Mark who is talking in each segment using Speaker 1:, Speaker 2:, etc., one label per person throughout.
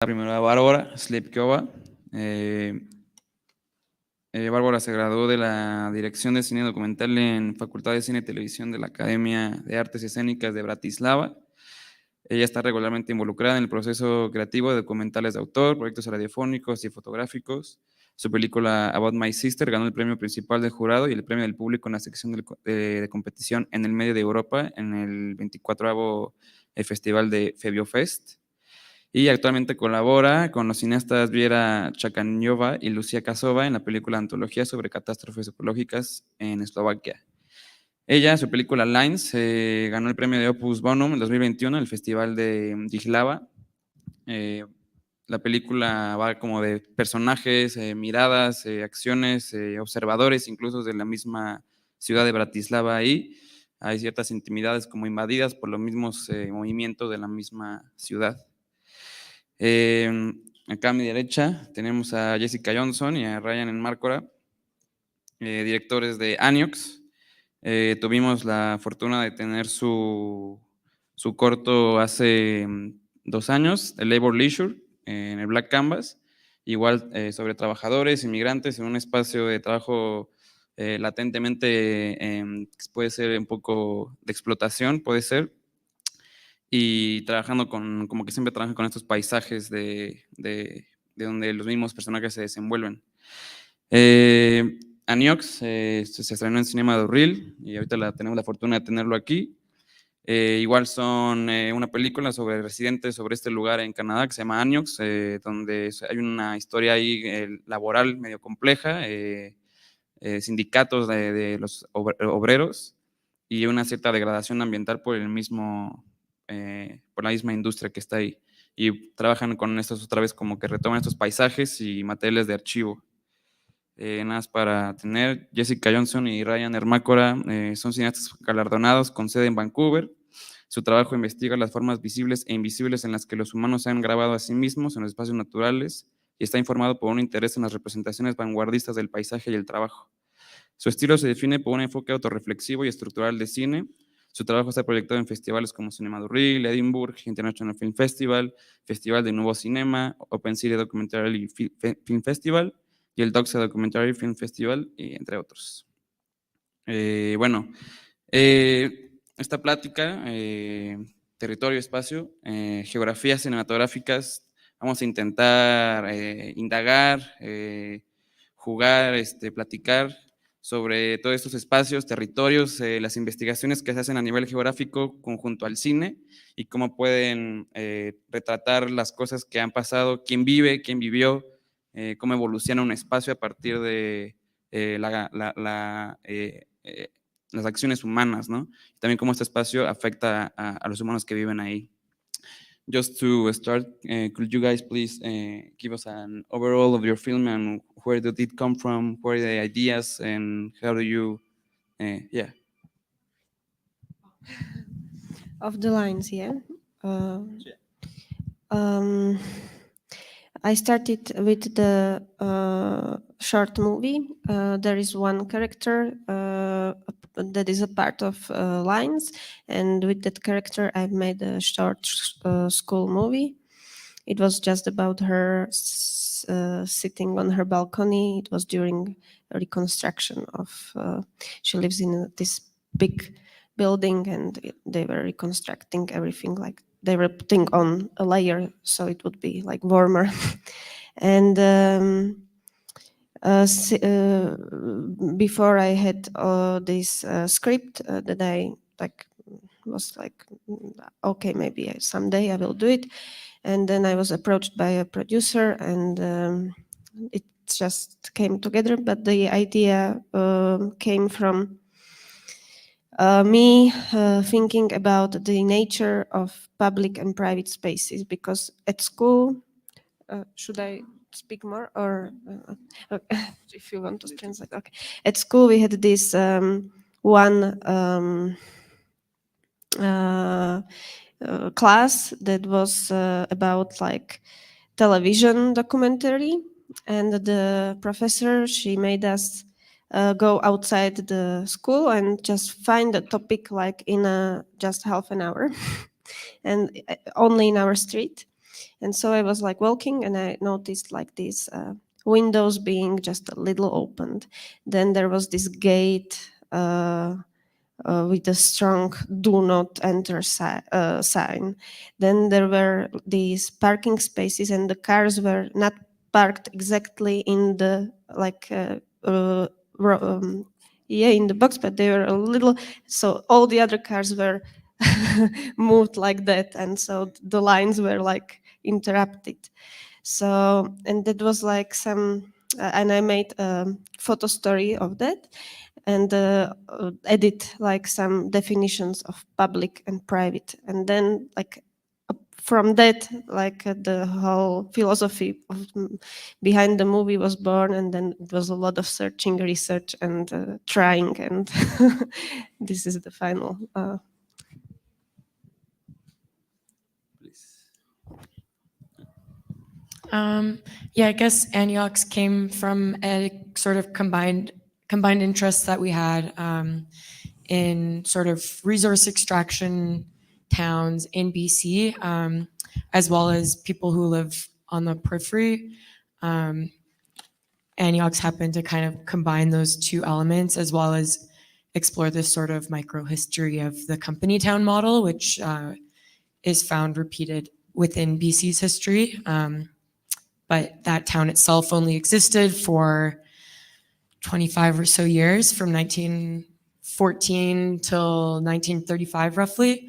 Speaker 1: Primero a Barbora, Sliepkova. Bárbara se graduó de la Dirección de Cine Documental en Facultad de Cine y Televisión de la Academia de Artes Escénicas de Bratislava. Ella está regularmente involucrada en el proceso creativo de documentales de autor, proyectos radiofónicos y fotográficos. Su película About My Sister ganó el premio principal del jurado y el premio del público en la sección de competición en el medio de Europa en el 24º Festival de Febiofest. Y actualmente colabora con los cineastas Viera Chakanyova y Lucia Kasova en la película Antología sobre catástrofes ecológicas en Eslovaquia. Ella, su película Lines, ganó el premio de Opus Bonum en 2021 en el Festival de Jihlava. La película va como de personajes, miradas, acciones, observadores, incluso de la misma ciudad de Bratislava ahí. Hay ciertas intimidades como invadidas por los mismos movimientos de la misma ciudad. Acá a mi derecha tenemos a Jessica Johnoson y a Ryan Ermacora, directores de Anyox. Tuvimos la fortuna de tener su corto hace 2 años, el Labor Leisure, en el Black Canvas, igual sobre trabajadores, inmigrantes, en un espacio de trabajo latentemente, puede ser un poco de explotación, puede ser, y trabajando como que siempre trabajan con estos paisajes de donde los mismos personajes se desenvuelven. Anyox se estrenó en Cinematográfico y ahorita tenemos la fortuna de tenerlo aquí. Igual son una película sobre residentes sobre este lugar en Canadá que se llama Anyox, donde hay una historia ahí laboral medio compleja, sindicatos de los obreros y una cierta degradación ambiental por la misma industria que está ahí. Y trabajan con estos otra vez, como que retoman estos paisajes y materiales de archivo. Nada más para tener, Jessica Johnoson y Ryan Ermacora son cineastas galardonados con sede en Vancouver. Su trabajo investiga las formas visibles e invisibles en las que los humanos se han grabado a sí mismos en los espacios naturales y está informado por un interés en las representaciones vanguardistas del paisaje y el trabajo. Su estilo se define por un enfoque autorreflexivo y estructural de cine. Su trabajo está proyectado en festivales como Cinematográfico, Edinburgh International Film Festival, Festival de Nuevo Cinema, Open City Documentary Film Festival y el Doxa Documentary Film Festival, entre otros. Esta plática, territorio, espacio, geografías cinematográficas, vamos a intentar indagar, jugar, platicar sobre todos estos espacios, territorios, las investigaciones que se hacen a nivel geográfico conjunto al cine y cómo pueden retratar las cosas que han pasado, quién vive, quién vivió, cómo evoluciona un espacio a partir de las acciones humanas, ¿no? También cómo este espacio afecta a los humanos que viven ahí. Just to start, could you guys please give us an overall of your film and where did it come from, where are the ideas, and how do you, yeah.
Speaker 2: Of the lines, yeah. I started with the short movie. There is one character that is a part of lines, and with that character I made a short school movie. It was just about her sitting on her balcony. It was during reconstruction of, she lives in this big building and they were reconstructing everything, like they were putting on a layer so it would be like warmer. And before I had this script that I was like, okay, maybe someday I will do it. And then I was approached by a producer and it just came together. But the idea came from me thinking about the nature of public and private spaces, because at school, should I speak more or if you want to translate? Okay. At school we had this one class that was about like television documentary, and the professor, she made us go outside the school and just find a topic like in just half an hour and only in our street. And so I was like walking, and I noticed like these windows being just a little opened. Then there was this gate with a strong "Do not enter" sign. Then there were these parking spaces, and the cars were not parked exactly in the in the box, but they were a little. So all the other cars were moved like that, and so the lines were like interrupted. So, and that was like some, and I made a photo story of that, and edit like some definitions of public and private, and then like from that, like the whole philosophy behind the movie was born. And then it was a lot of searching, research, and trying, and this is the final.
Speaker 3: Yeah, I guess Anyox came from a sort of combined interests that we had in sort of resource extraction towns in BC, as well as people who live on the periphery. Anyox happened to kind of combine those two elements, as well as explore this sort of microhistory of the company town model, which is found repeated within BC's history. But that town itself only existed for 25 or so years, from 1914 till 1935, roughly.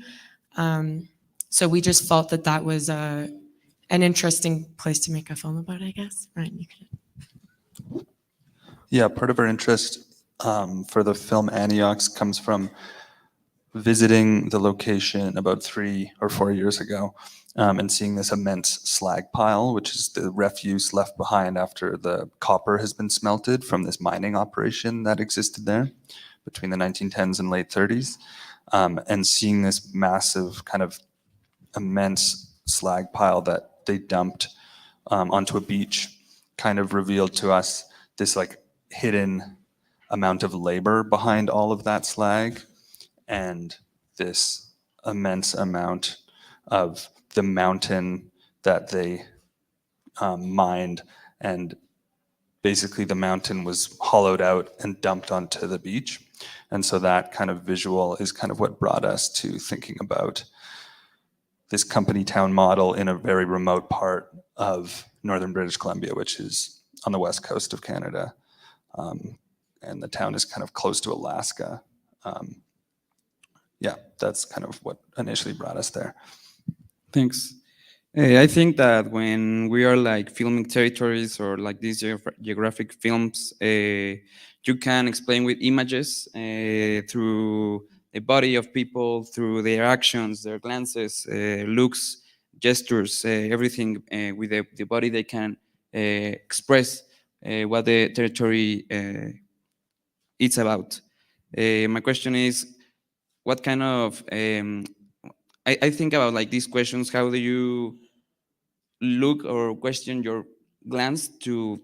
Speaker 3: So we just felt that that was an interesting place to make a film about, I guess. Ryan, you could.
Speaker 4: Yeah, part of our interest for the film Anyox comes from visiting the location about 3 or 4 years ago. And seeing this immense slag pile, which is the refuse left behind after the copper has been smelted from this mining operation that existed there between the 1910s and late 30s. And seeing this massive kind of immense slag pile that they dumped onto a beach kind of revealed to us this like hidden amount of labor behind all of that slag, and this immense amount of the mountain that they mined, and basically the mountain was hollowed out and dumped onto the beach. And so that kind of visual is kind of what brought us to thinking about this company town model in a very remote part of northern British Columbia, which is on the west coast of Canada. And the town is kind of close to Alaska. Yeah, that's kind of what initially brought us there.
Speaker 1: Thanks. I think that when we are like filming territories or like these geographic films, you can explain with images through the body of people, through their actions, their glances, looks, gestures, everything with the body. They can express what the territory it's about. My question is, what kind of I think about like these questions. How do you look or question your glance to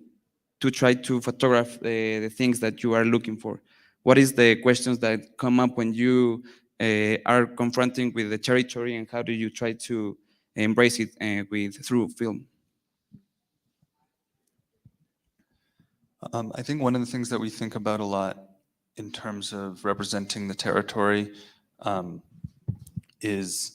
Speaker 1: try to photograph the things that you are looking for? What is the questions that come up when you are confronting with the territory, and how do you try to embrace it through film?
Speaker 4: I think one of the things that we think about a lot in terms of representing the territory is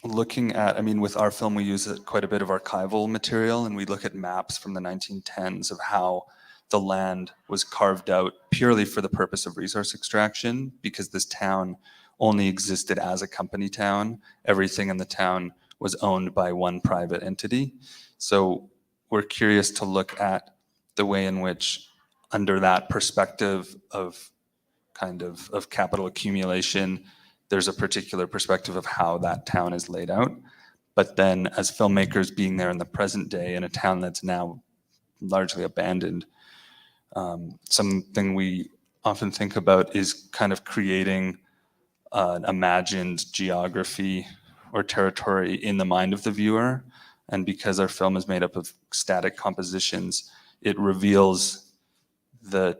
Speaker 4: looking at, I mean, with our film, we use quite a bit of archival material, and we look at maps from the 1910s of how the land was carved out purely for the purpose of resource extraction, because this town only existed as a company town. Everything in the town was owned by one private entity. So we're curious to look at the way in which, under that perspective of kind of capital accumulation, there's a particular perspective of how that town is laid out. But then as filmmakers being there in the present day in a town that's now largely abandoned, something we often think about is kind of creating an imagined geography or territory in the mind of the viewer. And because our film is made up of static compositions, it reveals the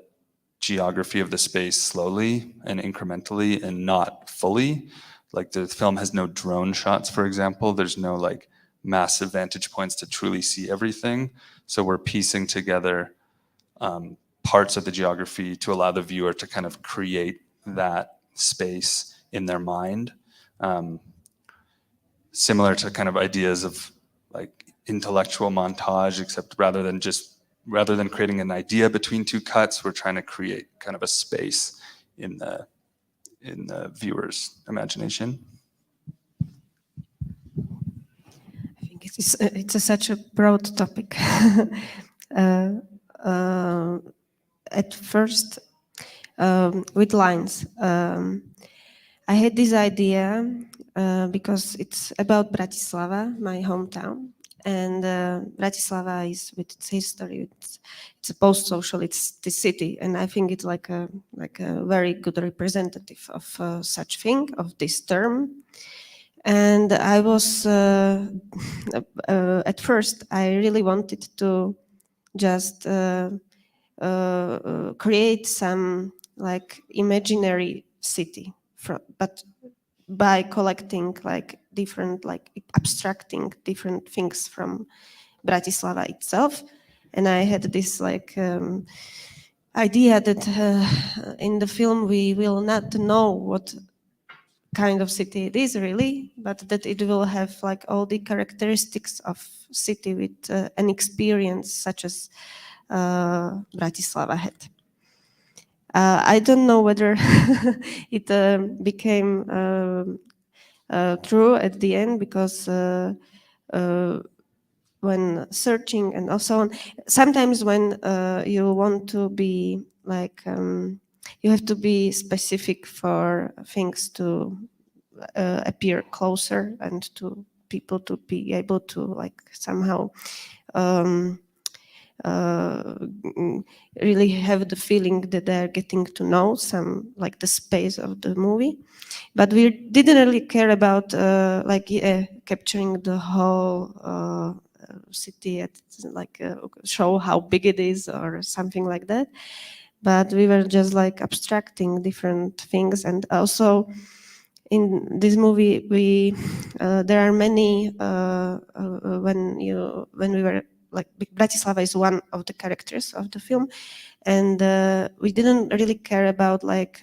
Speaker 4: geography of the space slowly and incrementally and not fully. Like the film has no drone shots, for example. There's no like massive vantage points to truly see everything. So we're piecing together parts of the geography to allow the viewer to kind of create that space in their mind. Similar to kind of ideas of like intellectual montage, except rather than creating an idea between two cuts, we're trying to create kind of a space in the viewer's imagination.
Speaker 2: I think it's such a broad topic. At first, with lines, I had this idea because it's about Bratislava, my hometown, and Bratislava is, with its history, it's a post-social, it's the city, and I think it's like a very good representative of such thing, of this term. And I was at first I really wanted to just create some like imaginary city, but by collecting like different, like abstracting different things from Bratislava itself. And I had this like idea that in the film we will not know what kind of city it is really, but that it will have like all the characteristics of city with an experience such as Bratislava had. I don't know whether it became true at the end, because when searching and also on, sometimes when you want to be like you have to be specific for things to appear closer and to people to be able to like somehow really have the feeling that they're getting to know some, like the space of the movie. But we didn't really care about capturing the whole city at like show how big it is or something like that. But we were just like abstracting different things. And also in this movie, we there are many when we were like, Bratislava is one of the characters of the film, and we didn't really care about like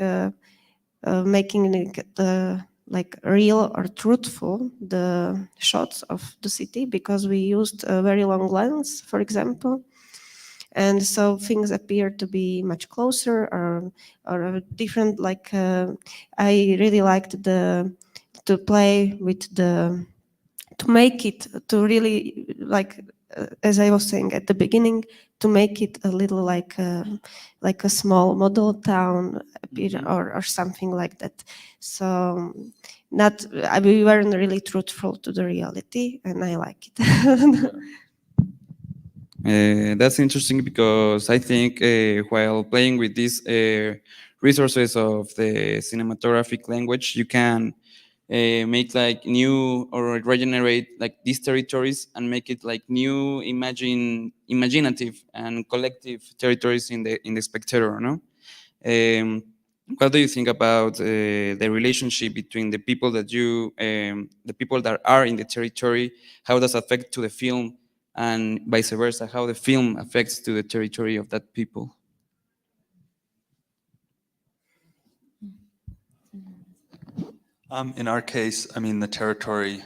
Speaker 2: making the like real or truthful the shots of the city, because we used a very long lens, for example. And so things appear to be much closer or different. Like I really liked to play with to make it, to really like, as I was saying at the beginning, to make it a little like a small model town or something like that. So we weren't really truthful to the reality, and I like it.
Speaker 1: That's interesting, because I think while playing with these resources of the cinematographic language, you can make like new or regenerate like these territories and make it like new imaginative and collective territories in the spectator, no? What do you think about the relationship between the people that the people that are in the territory? How does it affect to the film, and vice versa? How the film affects to the territory of that people?
Speaker 4: In our case, I mean, the territory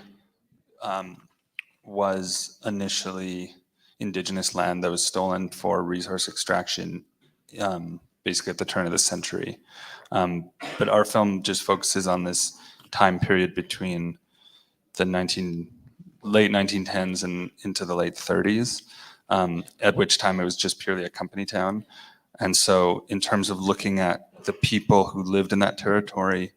Speaker 4: was initially indigenous land that was stolen for resource extraction, basically at the turn of the century. But our film just focuses on this time period between the late 1910s and into the late 30s, at which time it was just purely a company town. And so in terms of looking at the people who lived in that territory,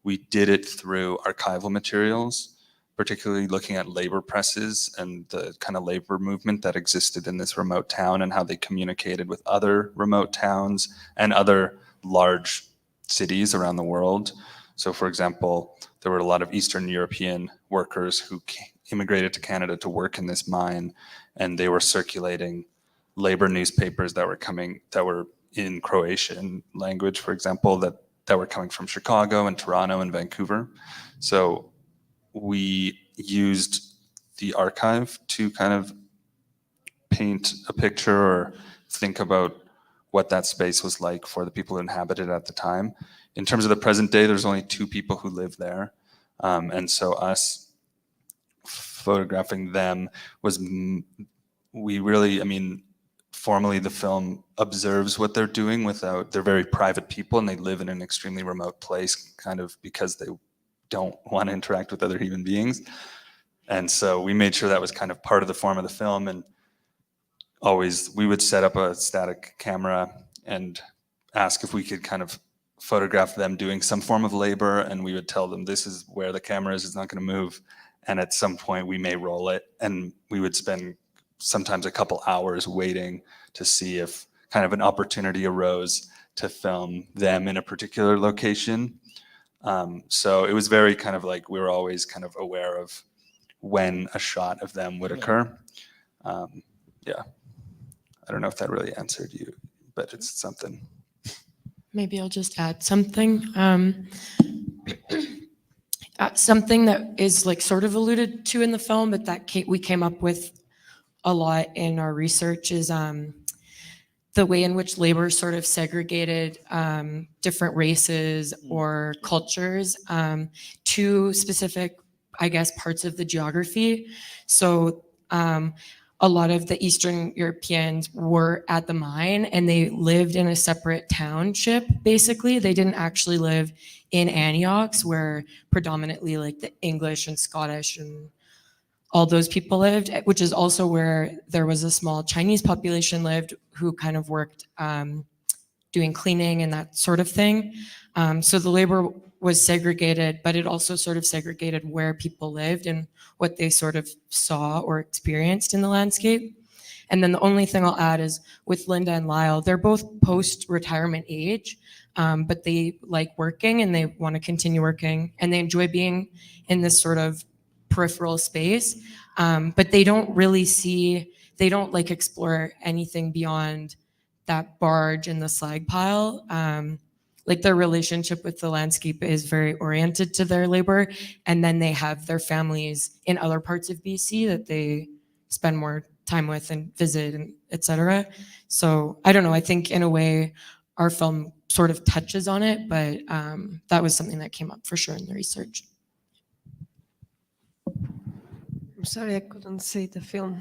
Speaker 4: we did it through archival materials, particularly looking at labor presses and the kind of labor movement that existed in this remote town and how they communicated with other remote towns and other large cities around the world. So for example, there were a lot of Eastern European workers who immigrated to Canada to work in this mine, and they were circulating labor newspapers that were in Croatian language, for example, that were coming from Chicago and Toronto and Vancouver. So we used the archive to kind of paint a picture or think about what that space was like for the people who inhabited it at the time. In terms of the present day, there's only 2 people who live there. And so us photographing them was, we really, I mean, formally the film observes what they're doing without, they're very private people and they live in an extremely remote place kind of because they don't want to interact with other human beings. And so we made sure that was kind of part of the form of the film, and always we would set up a static camera and ask if we could kind of photograph them doing some form of labor, and we would tell them this is where the camera is, it's not going to move, and at some point we may roll it, and we would spend sometimes a couple hours waiting to see if kind of an opportunity arose to film them in a particular location. So it was very kind of like we were always kind of aware of when a shot of them would occur. Yeah, I don't know if that really answered you, but it's something.
Speaker 3: Maybe I'll just add something. Something that is like sort of alluded to in the film, but that we came up with a lot in our research is the way in which labor sort of segregated different races or cultures to specific, I guess, parts of the geography. So a lot of the Eastern Europeans were at the mine and they lived in a separate township, basically. They didn't actually live in Anyox, where predominantly like the English and Scottish and all those people lived, which is also where there was a small Chinese population lived who kind of worked doing cleaning and that sort of thing. So the labor was segregated, but it also sort of segregated where people lived and what they sort of saw or experienced in the landscape. And then the only thing I'll add is with Linda and Lyle, they're both post-retirement age, but they like working and they want to continue working and they enjoy being in this sort of peripheral space, but they don't really see, they don't like explore anything beyond that barge and the slag pile. Like their relationship with the landscape is very oriented to their labor, and then they have their families in other parts of BC that they spend more time with and visit and etc. So I don't know, I think in a way our film sort of touches on it, but that was something that came up for sure in the research.
Speaker 2: I'm sorry, I couldn't see the film.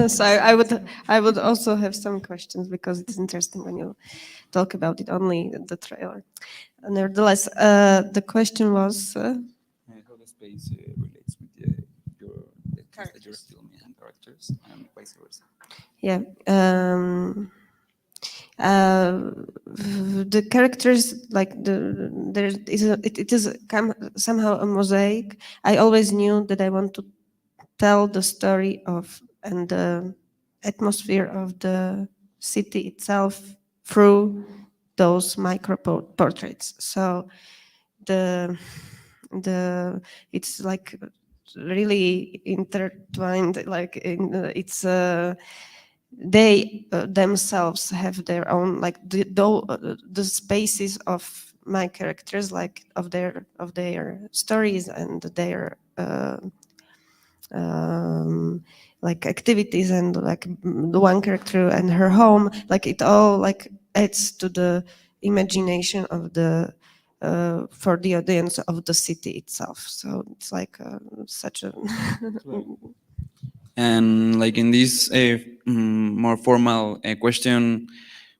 Speaker 2: So I would also have some questions because it's interesting when you talk about it, only the trailer. Nevertheless, the question was
Speaker 1: How the space relates with the things that you're filming and characters and vice versa.
Speaker 2: yeah. The characters, like it is somehow a mosaic. I always knew that I want to tell the story of and the atmosphere of the city itself through those micro portraits. So it's like really intertwined. Like it's they themselves have their own, like the spaces of my characters, like of their stories and their like activities, and like the one character and her home, like it all like adds to the imagination of the for the audience of the city itself. So it's like such a
Speaker 1: And like in this more formal question,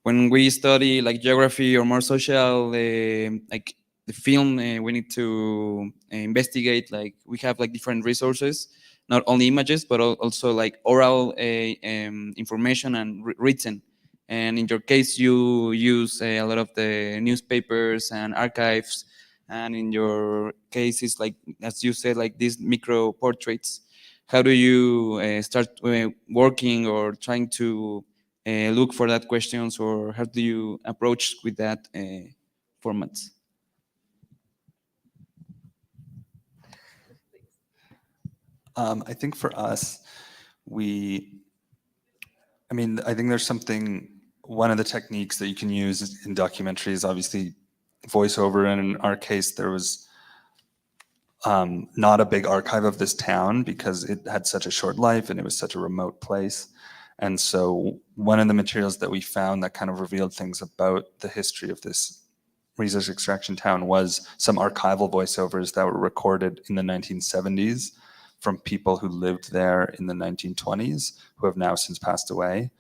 Speaker 1: when we study like geography or more social, like the film, we need to investigate, like we have like different resources, not only images, but also like oral information and written. And in your case, you use a lot of the newspapers and archives. And in your case, it's like, as you said, like these micro portraits. How do you start working or trying to look for that questions, or how do you approach with that formats?
Speaker 4: I think for us, I think there's something, one of the techniques that you can use in documentary is obviously voiceover, and in our case, there was not a big archive of this town because it had such a short life and it was such a remote place. And so one of the materials that we found that kind of revealed things about the history of this resource extraction town was some archival voiceovers that were recorded in the 1970s from people who lived there in the 1920s, who have now since passed away.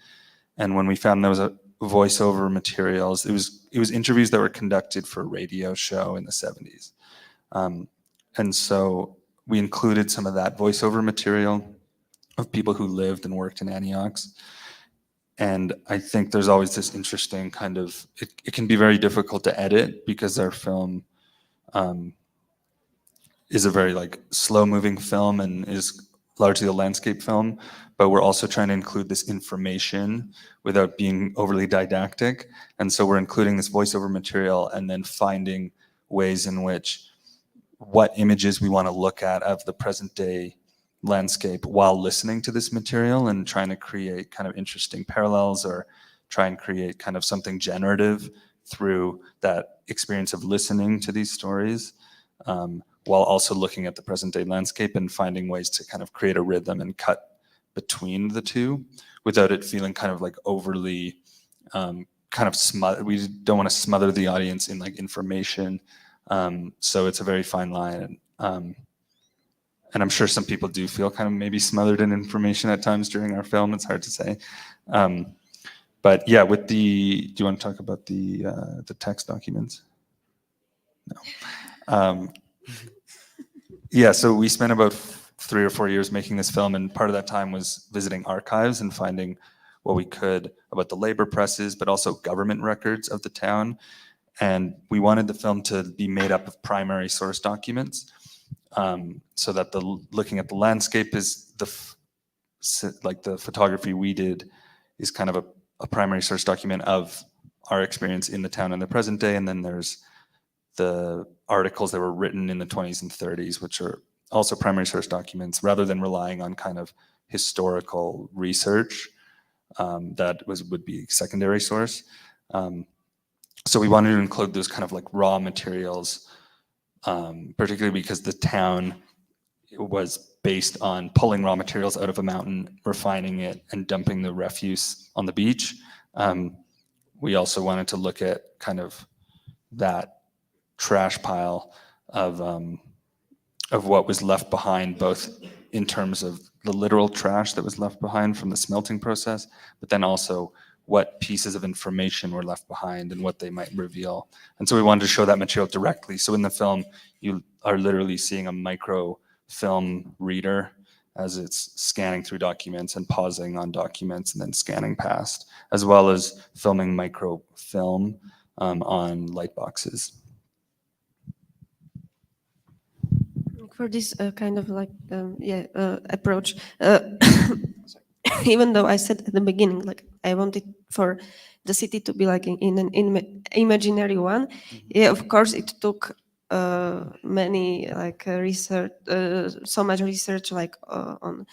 Speaker 4: And when we found those voiceover materials, it was interviews that were conducted for a radio show in the 70s. And so we included some of that voiceover material of people who lived and worked in Anyox. And I think there's always this interesting kind of, it can be very difficult to edit because our film is a very like slow moving film and is largely a landscape film, but we're also trying to include this information without being overly didactic. And so we're including this voiceover material and then finding ways in which what images we want to look at of the present day landscape while listening to this material and trying to create kind of interesting parallels or try and create kind of something generative through that experience of listening to these stories, while also looking at the present day landscape and finding ways to kind of create a rhythm and cut between the two without it feeling kind of like overly kind of smothered. We don't want to smother the audience in like information. So it's a very fine line. And I'm sure some people do feel kind of maybe smothered in information at times during our film. It's hard to say. But yeah, with do you want to talk about the text documents? No. Yeah, so we spent about 3 or 4 years making this film, and part of that time was visiting archives and finding what we could about the labor presses, but also government records of the town. And we wanted the film to be made up of primary source documents, so that looking at the landscape is like the photography we did is kind of a primary source document of our experience in the town in the present day. And then there's the articles that were written in the 20s and 30s, which are also primary source documents, rather than relying on kind of historical research that would be secondary source. So we wanted to include those kind of like raw materials, particularly because the town was based on pulling raw materials out of a mountain, refining it, and dumping the refuse on the beach. We also wanted to look at kind of that trash pile of what was left behind, both in terms of the literal trash that was left behind from the smelting process, but then also what pieces of information were left behind and what they might reveal. And so we wanted to show that material directly. So in the film, you are literally seeing a microfilm reader as it's scanning through documents and pausing on documents and then scanning past, as well as filming microfilm on light boxes.
Speaker 2: For this kind of like approach, even though I said at the beginning like I wanted for the city to be like in an imaginary one, yeah, of course it took many like research, so much research like on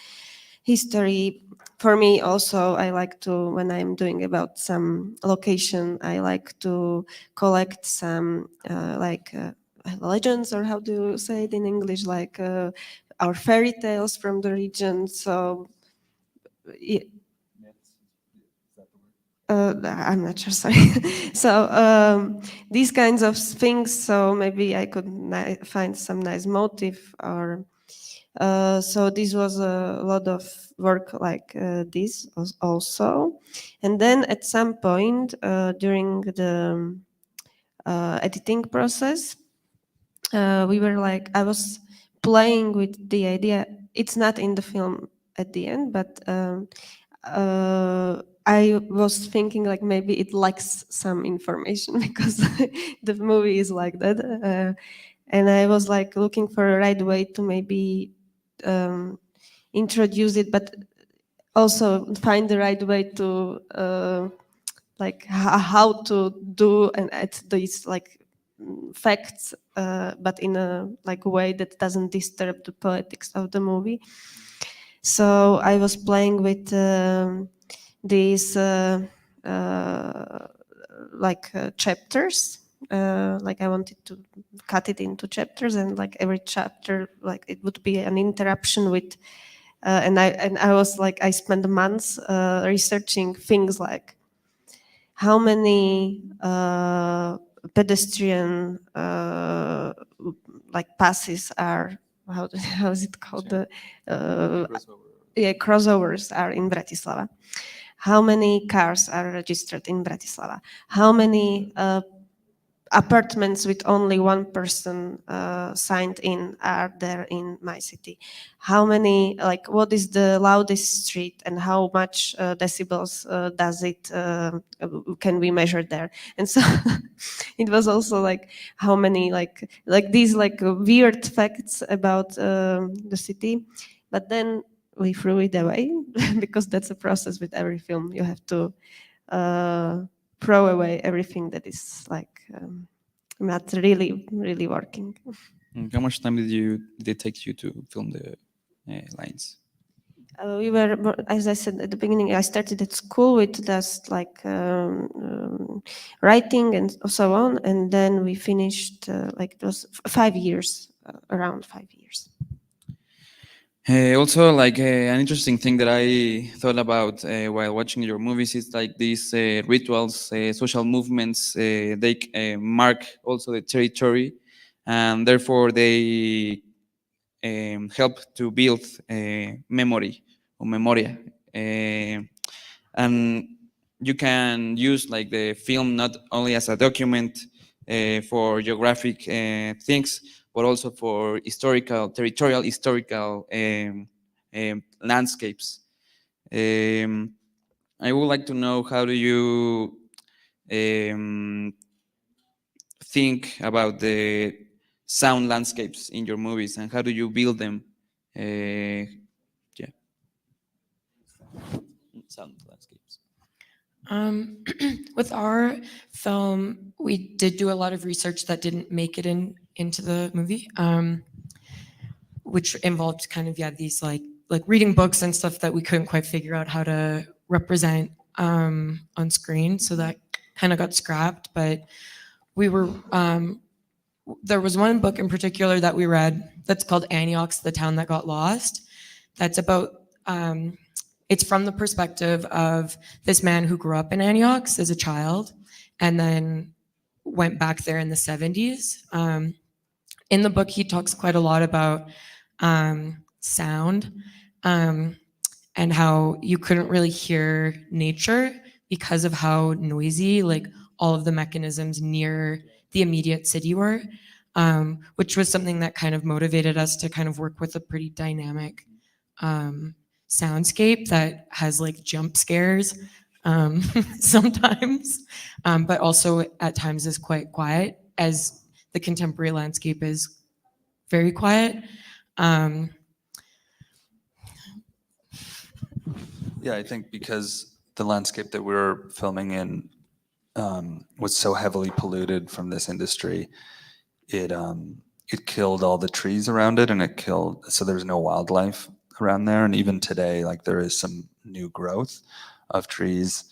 Speaker 2: history. For me also, I like to, when I'm doing about some location, I like to collect some legends, or how do you say it in English, like our fairy tales from the region. So yeah. I'm not sure, sorry. So these kinds of things, so maybe I could find some nice motive, or so this was a lot of work like this also. And then at some point during the editing process, we were like, I was playing with the idea. It's not in the film at the end, but I was thinking like maybe it lacks some information because the movie is like that. And I was like looking for a right way to maybe introduce it, but also find the right way to like how to do and add these like facts, but in a like way that doesn't disturb the poetics of the movie. So I was playing with these chapters Like I wanted to cut it into chapters, and like every chapter, like it would be an interruption with. And I was like, I spent months researching things like how many pedestrian like passes are, how is it called, crossovers are in Bratislava, how many cars are registered in Bratislava, how many apartments with only one person signed in are there in my city, how many, like what is the loudest street and how much decibels does it can we measure there. And so it was also like how many like these like weird facts about the city, but then we threw it away because that's a process with every film. You have to throw away everything that is like not really working.
Speaker 1: And how much time did it take you to film the lines?
Speaker 2: We were, as I said at the beginning, I started at school with just like writing and so on, and then we finished like it was 5 years, around 5 years.
Speaker 1: Also, like an interesting thing that I thought about while watching your movies is like these rituals, social movements. They mark also the territory, and therefore they help to build memory or memoria. And you can use like the film not only as a document for geographic things, but also for territorial historical landscapes. I would like to know, how do you think about the sound landscapes in your movies, and how do you build them? Yeah, sound landscapes.
Speaker 3: With our film, we did do a lot of research that didn't make it into the movie, which involved kind of these like reading books and stuff that we couldn't quite figure out how to represent on screen, so that kind of got scrapped. But we were there was one book in particular that we read that's called Anyox, the Town That Got Lost. That's about it's from the perspective of this man who grew up in Anyox as a child and then went back there in the 70s. In the book, he talks quite a lot about sound and how you couldn't really hear nature because of how noisy like all of the mechanisms near the immediate city were, which was something that kind of motivated us to kind of work with a pretty dynamic soundscape that has like jump scares sometimes, but also at times is quite quiet, as the contemporary landscape is very quiet.
Speaker 4: Yeah, I think because the landscape that we were filming in was so heavily polluted from this industry, it killed all the trees around it, and so there's no wildlife around there. And even today, like there is some new growth of trees,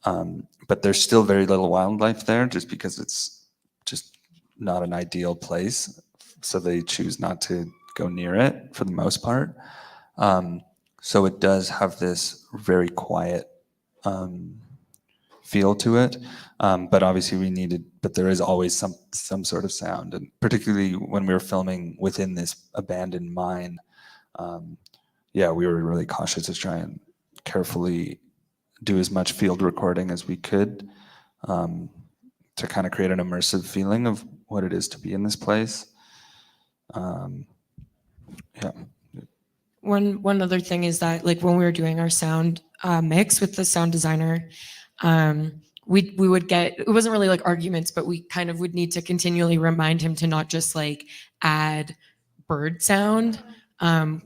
Speaker 4: but there's still very little wildlife there, just because it's just not an ideal place. So they choose not to go near it for the most part. So it does have this very quiet feel to it, but obviously but there is always some sort of sound, and particularly when we were filming within this abandoned mine, we were really cautious to try and carefully do as much field recording as we could to kind of create an immersive feeling of what it is to be in this place.
Speaker 3: One other thing is that like when we were doing our sound mix with the sound designer, we would get, it wasn't really like arguments, but we kind of would need to continually remind him to not just like add bird sound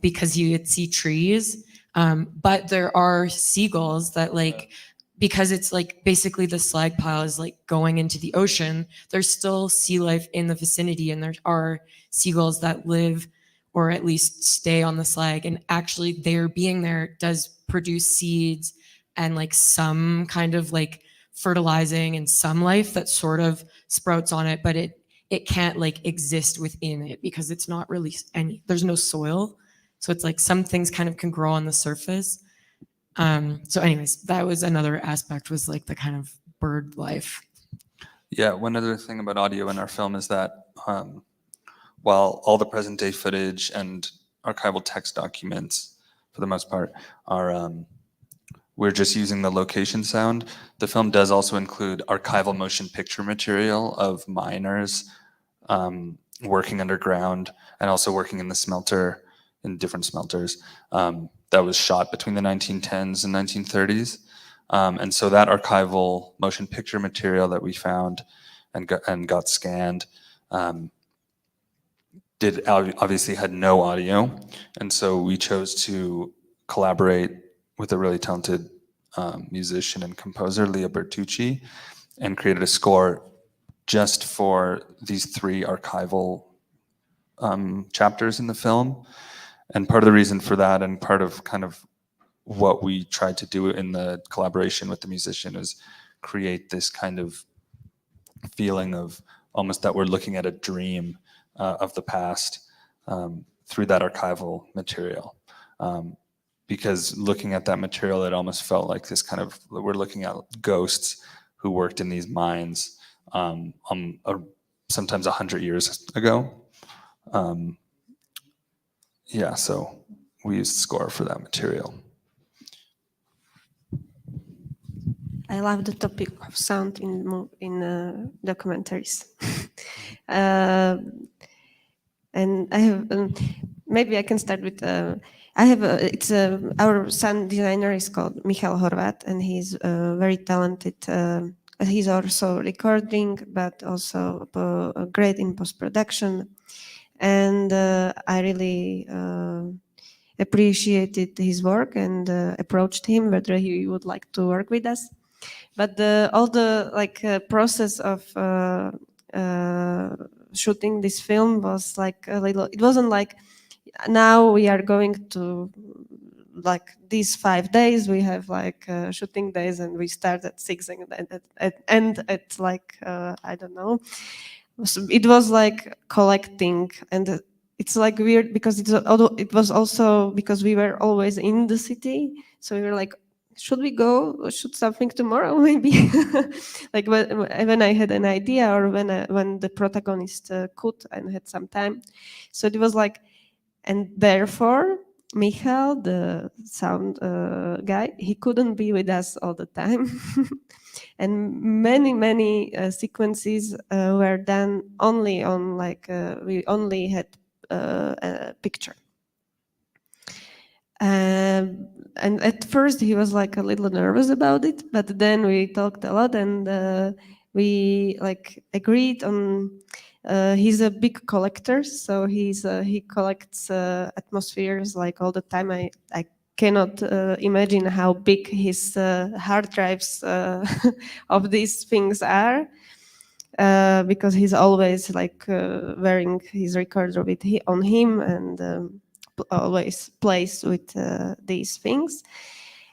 Speaker 3: because you would see trees, but there are seagulls that like, because it's like basically the slag pile is like going into the ocean, there's still sea life in the vicinity, and there are seagulls that live or at least stay on the slag, and actually their being there does produce seeds and like some kind of like fertilizing and some life that sort of sprouts on it, but it can't like exist within it because it's not really there's no soil. So it's like some things kind of can grow on the surface. So anyways, that was another aspect, was like the kind of bird life.
Speaker 4: Yeah, one other thing about audio in our film is that while all the present day footage and archival text documents, for the most part, are we're just using the location sound, the film does also include archival motion picture material of miners working underground and also working in the smelter, in different smelters, that was shot between the 1910s and 1930s. And so that archival motion picture material that we found and got scanned obviously had no audio. And so we chose to collaborate with a really talented musician and composer, Leah Bertucci, and created a score just for these 3 archival chapters in the film. And part of the reason for that, and part of kind of what we tried to do in the collaboration with the musician, is create this kind of feeling of almost that we're looking at a dream of the past through that archival material. Because looking at that material, it almost felt like this kind of, we're looking at ghosts who worked in these mines sometimes 100 years ago. Yeah, so we used score for that material.
Speaker 2: I love the topic of sound in documentaries. And I have, maybe I can start with, our sound designer is called Michal Horvat, and he's very talented. He's also recording, but also great in post-production. And I really appreciated his work and approached him whether he would like to work with us. But all the process of shooting this film was like a little. It wasn't like now we are going to like these 5 days. We have like shooting days, and we start at 6 and end at like I don't know. So it was like collecting, and it's like weird because it was also because we were always in the city, so we were like, should we go shoot something tomorrow maybe? Like when I had an idea, or when the protagonist could and had some time. So it was like, and therefore Michal, the sound guy, he couldn't be with us all the time. And many sequences were done only on we only had a picture. And at first he was like a little nervous about it, but then we talked a lot, and we like agreed on. He's a big collector, so he collects atmospheres like all the time. I cannot imagine how big his hard drives of these things are, because he's always like wearing his recorder on him, and always plays with these things.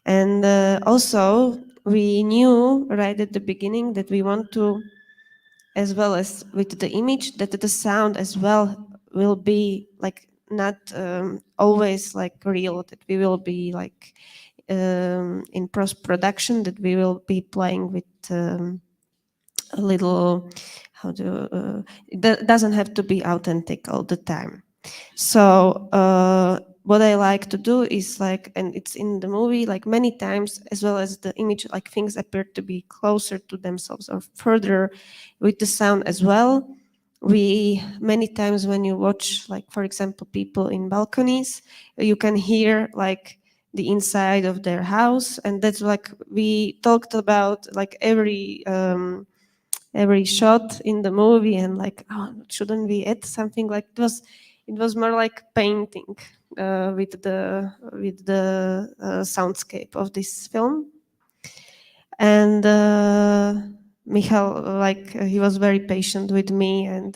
Speaker 2: And also we knew right at the beginning that we want to, as well as with the image, that the sound as well will be like not always like real, that we will be like in post-production, that we will be playing with a little, it doesn't have to be authentic all the time. So what I like to do is like, and it's in the movie like many times, as well as the image, like things appear to be closer to themselves or further with the sound as well. We many times when you watch, like for example, people in balconies, you can hear like the inside of their house, and that's like we talked about like every shot in the movie, and like, oh, shouldn't we add something like this? It was more like painting with the soundscape of this film. And Michal, like he was very patient with me, and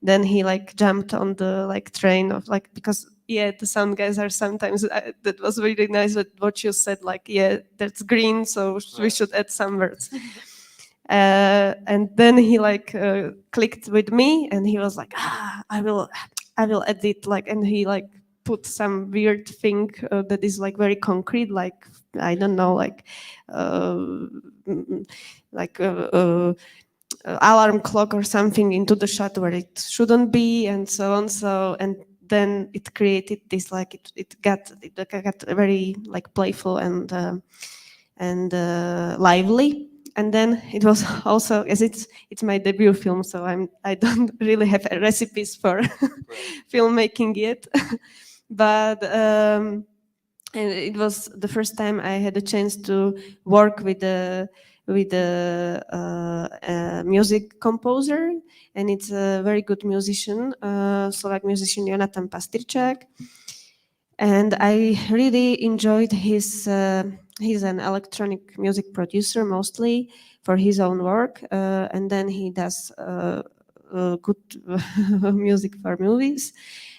Speaker 2: then he like jumped on the like train of like, because yeah, the sound guys are sometimes, that was really nice what you said, like, yeah, that's green, so we should add some words. And then he like clicked with me, and he was like, I will edit, like, and he like put some weird thing that is like very concrete, like, I don't know, like alarm clock or something into the shot where it shouldn't be, and so on. So, and then it created this, like, it got very like playful and lively. And then it was also, as it's my debut film, so I don't really have recipes for filmmaking yet. But and it was the first time I had a chance to work with a music composer, and it's a very good musician, Slovak musician Jonathan Pastirčák. And I really enjoyed his. He's an electronic music producer mostly for his own work, and then he does good music for movies.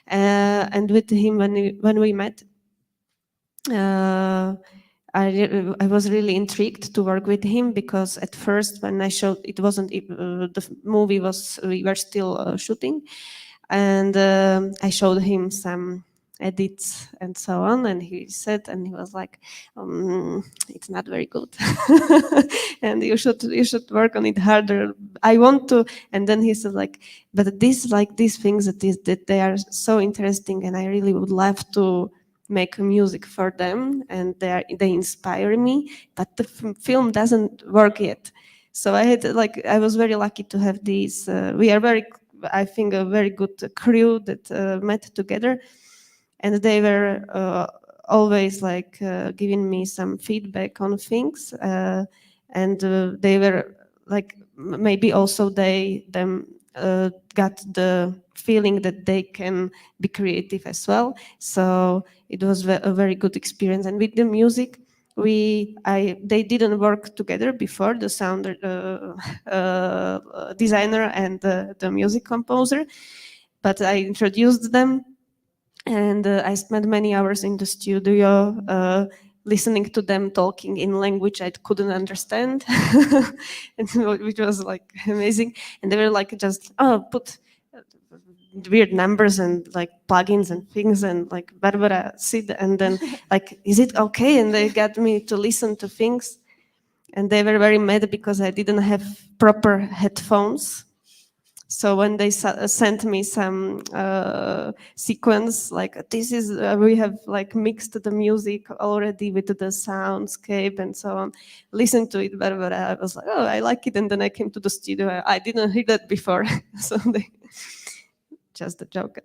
Speaker 2: And with him, when we met, I was really intrigued to work with him, because at first when I showed, it wasn't the movie was, we were still shooting, and I showed him some edits and so on, and he said, and he was like, it's not very good, and you should work on it harder. I want to. And then he said, like, but these things that they are so interesting, and I really would love to make music for them, and they inspire me, but the film doesn't work yet. So I was very lucky to have these. We are I think a very good crew that met together, and they were always like giving me some feedback on things, and they were like, maybe also them got the feeling that they can be creative as well. So it was a very good experience. And with the music, they didn't work together before, the sound designer and the music composer, but I introduced them, and I spent many hours in the studio listening to them talking in language I couldn't understand, and which was like amazing. And they were like, just put weird numbers and like plugins and things, and like, Barbora, sit, and then like, is it okay? And they got me to listen to things, and they were very mad because I didn't have proper headphones. So when they sent me some sequence, like, this is, we have like mixed the music already with the soundscape and so on, listen to it, Barbara. I was like, oh, I like it. And then I came to the studio. I didn't hear that before. So just a joke.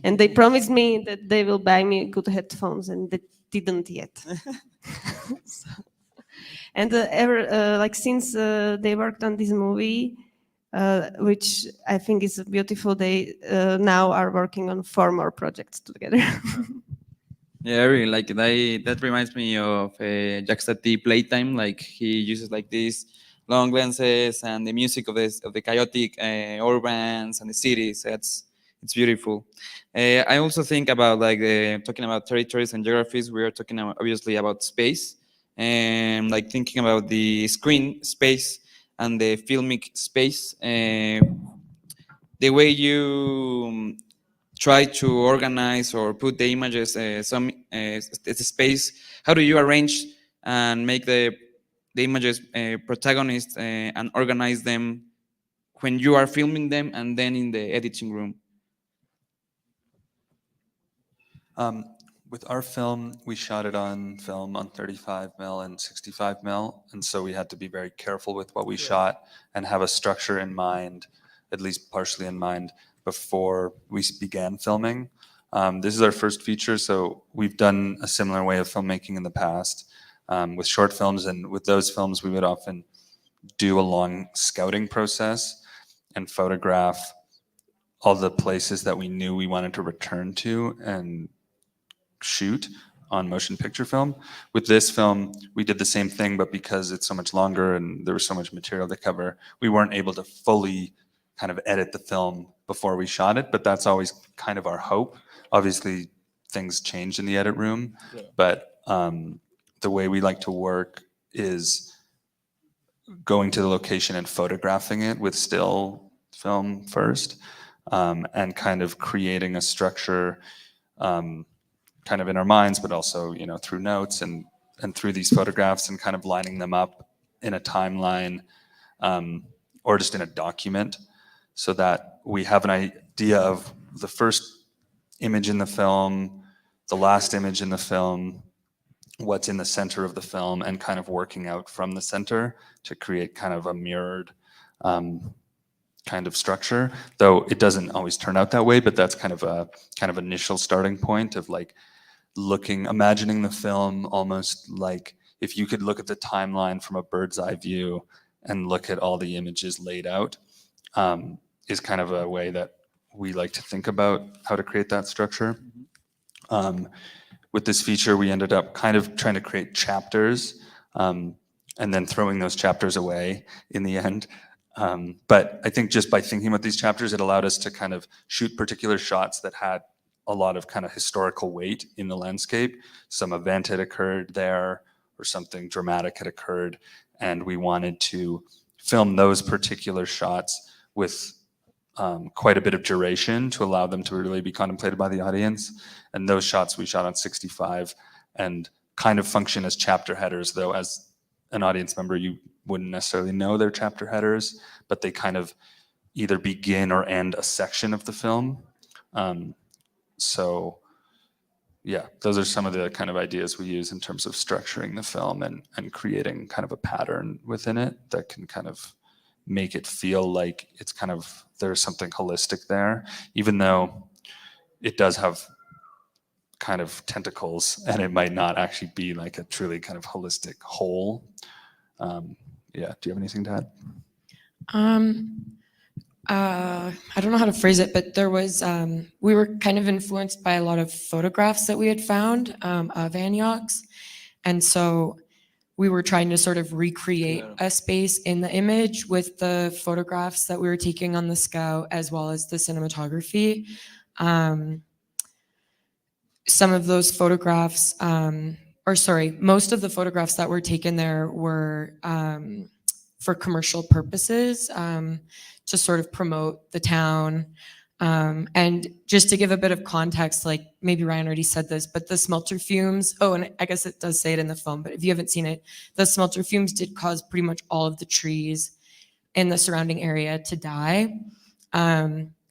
Speaker 2: And they promised me that they will buy me good headphones, and they didn't yet. So, and like, since they worked on this movie, which I think is beautiful, they now are working on 4 more projects together.
Speaker 1: Yeah, I really like it. That reminds me of Jackstati Playtime. Like, he uses like these long lenses and the music of the chaotic urbans and the cities. It's beautiful. I also think about like talking about territories and geographies. We are talking obviously about space, and like thinking about the screen space and the filmic space. The way you try to organize or put the images space, how do you arrange and make the images protagonists and organize them when you are filming them and then in the editing room?
Speaker 4: With our film, we shot it on film on 35mm and 65mm, and so we had to be very careful with what we shot and have a structure in mind, at least partially in mind, before we began filming. This is our first feature, so we've done a similar way of filmmaking in the past with short films, and with those films we would often do a long scouting process and photograph all the places that we knew we wanted to return to and shoot on motion picture film. With this film, we did the same thing, but because it's so much longer and there was so much material to cover, we weren't able to fully kind of edit the film before we shot it, but that's always kind of our hope. Obviously, things change in the edit room. But the way we like to work is going to the location and photographing it with still film first, and kind of creating a structure kind of in our minds, but also, you know, through notes and through these photographs, and kind of lining them up in a timeline, or just in a document, so that we have an idea of the first image in the film, the last image in the film, what's in the center of the film, and kind of working out from the center to create kind of a mirrored kind of structure. Though it doesn't always turn out that way, but that's kind of initial starting point of like imagining the film almost like if you could look at the timeline from a bird's eye view and look at all the images laid out, is kind of a way that we like to think about how to create that structure. With this feature, we ended up kind of trying to create chapters, and then throwing those chapters away in the end. But I think just by thinking about these chapters, it allowed us to kind of shoot particular shots that had a lot of kind of historical weight in the landscape. Some event had occurred there, or something dramatic had occurred, and we wanted to film those particular shots with quite a bit of duration to allow them to really be contemplated by the audience. And those shots we shot on 65 and kind of function as chapter headers, though as an audience member you wouldn't necessarily know they're chapter headers, but they kind of either begin or end a section of the film. So yeah, those are some of the kind of ideas we use in terms of structuring the film and creating kind of a pattern within it that can kind of make it feel like it's kind of, there's something holistic there, even though it does have kind of tentacles and it might not actually be like a truly kind of holistic whole. Yeah, do you have anything to add?
Speaker 3: I don't know how to phrase it, but there was, we were kind of influenced by a lot of photographs that we had found of Anyox. And so we were trying to sort of recreate a space in the image with the photographs that we were taking on the scout, as well as the cinematography. Some of those photographs, most of the photographs that were taken there were for commercial purposes, to sort of promote the town. And just to give a bit of context, like maybe Ryan already said this, but the smelter fumes, and I guess it does say it in the film, but if you haven't seen it, the smelter fumes did cause pretty much all of the trees in the surrounding area to die.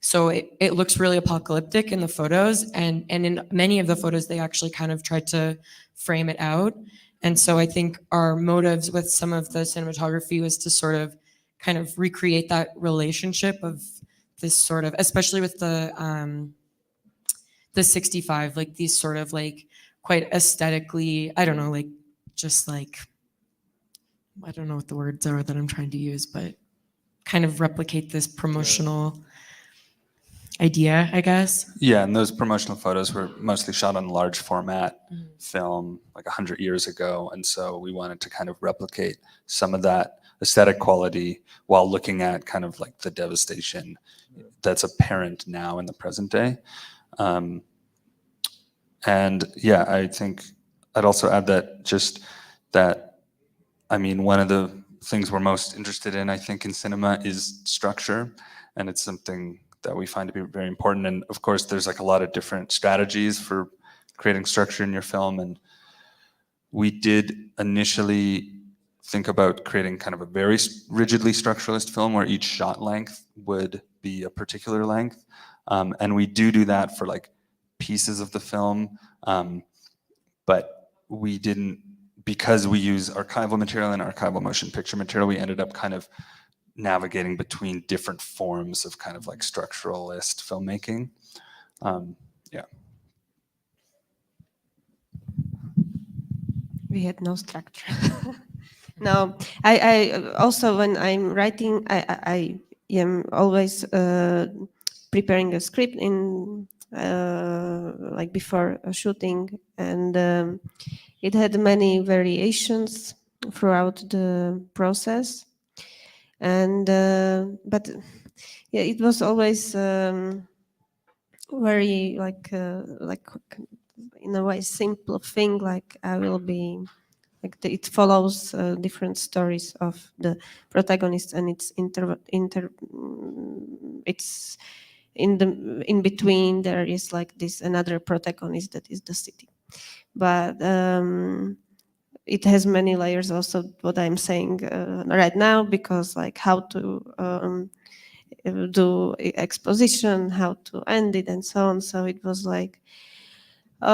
Speaker 3: So it looks really apocalyptic in the photos, and in many of the photos, they actually kind of tried to frame it out. And so I think our motives with some of the cinematography was to sort of kind of recreate that relationship of this sort of, especially with the 65, like these sort of like quite aesthetically, I don't know, like just like, I don't know what the words are that I'm trying to use, but kind of replicate this promotional idea, I guess.
Speaker 4: Yeah, and those promotional photos were mostly shot on large format film like 100 years ago. And so we wanted to kind of replicate some of that aesthetic quality while looking at kind of like the devastation that's apparent now in the present day. And yeah, I think I'd also add that I mean, one of the things we're most interested in, I think, in cinema is structure. And it's something that we find to be very important. And of course, there's like a lot of different strategies for creating structure in your film. And we did initially think about creating kind of a very rigidly structuralist film where each shot length would be a particular length. And we do that for like pieces of the film. But we didn't, because we use archival material and archival motion picture material, we ended up kind of navigating between different forms of kind of like structuralist filmmaking. Yeah.
Speaker 2: We had no structure. No, I also, when I'm writing, I am always preparing a script in like before shooting, and it had many variations throughout the process. And but yeah, it was always very like in a way simple thing. Like I will be like it follows different stories of the protagonists, and it's it's in between there is like this another protagonist that is the city, but it has many layers also what I'm saying right now, because like how to do exposition, how to end it, and so on. So it was like it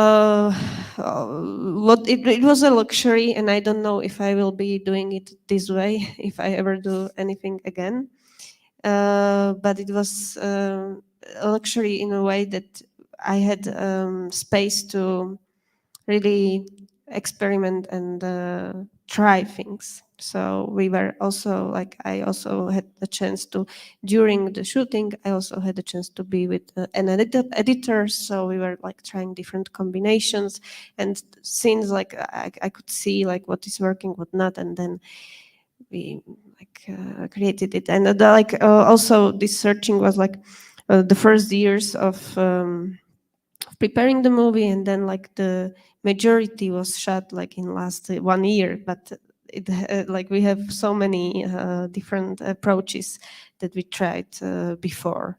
Speaker 2: was a luxury, and I don't know if I will be doing it this way if I ever do anything again. But it was a luxury in a way that I had space to really experiment and try things. So we were also like, I also had the chance to, during the shooting, I also had the chance to be with an editor. So we were like trying different combinations and scenes, like I could see like what is working, what not, and then we like created it. And also this searching was like the first years of preparing the movie, and then like the majority was shot like in last 1 year. But it like we have so many different approaches that we tried before,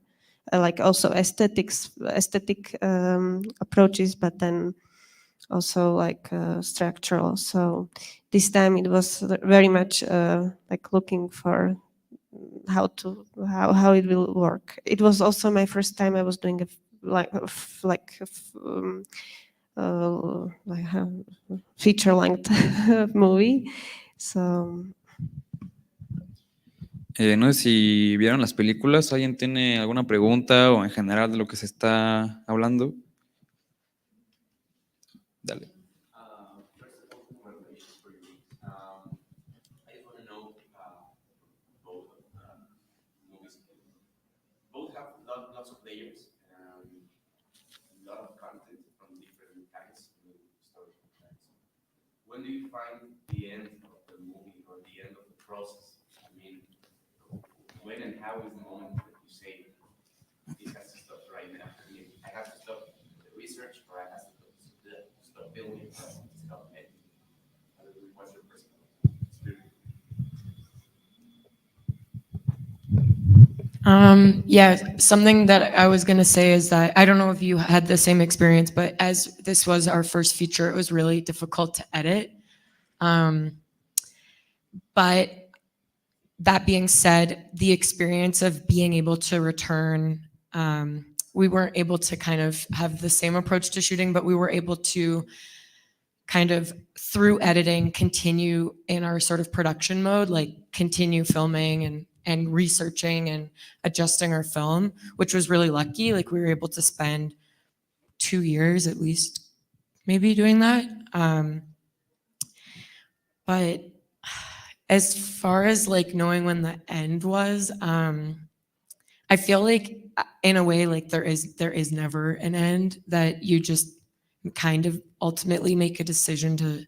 Speaker 2: like also aesthetic approaches, but then also like structural. So this time it was very much like looking for how it will work. It was also my first time I was doing a feature length movie. So
Speaker 1: No sé si vieron las películas. ¿Alguien tiene alguna pregunta o en general de lo que se está hablando? Dale.
Speaker 5: Both have lots of layers, a lot of content from different kinds of stories. When do you find the end of the movie or the end of the process? I mean, when and how is the moment that you say, this has to stop right now? I mean, I have to stop the research, or I have to stop filming, or I have to stop editing. What's your personal experience?
Speaker 3: Yeah, something that I was going to say is that I don't know if you had the same experience, but as this was our first feature, it was really difficult to edit. But that being said, the experience of being able to return, we weren't able to kind of have the same approach to shooting, but we were able to kind of through editing continue in our sort of production mode, like continue filming and researching and adjusting our film, which was really lucky. Like we were able to spend 2 years at least maybe doing that. But as far as like knowing when the end was, I feel like in a way, like there is never an end, that you just kind of ultimately make a decision to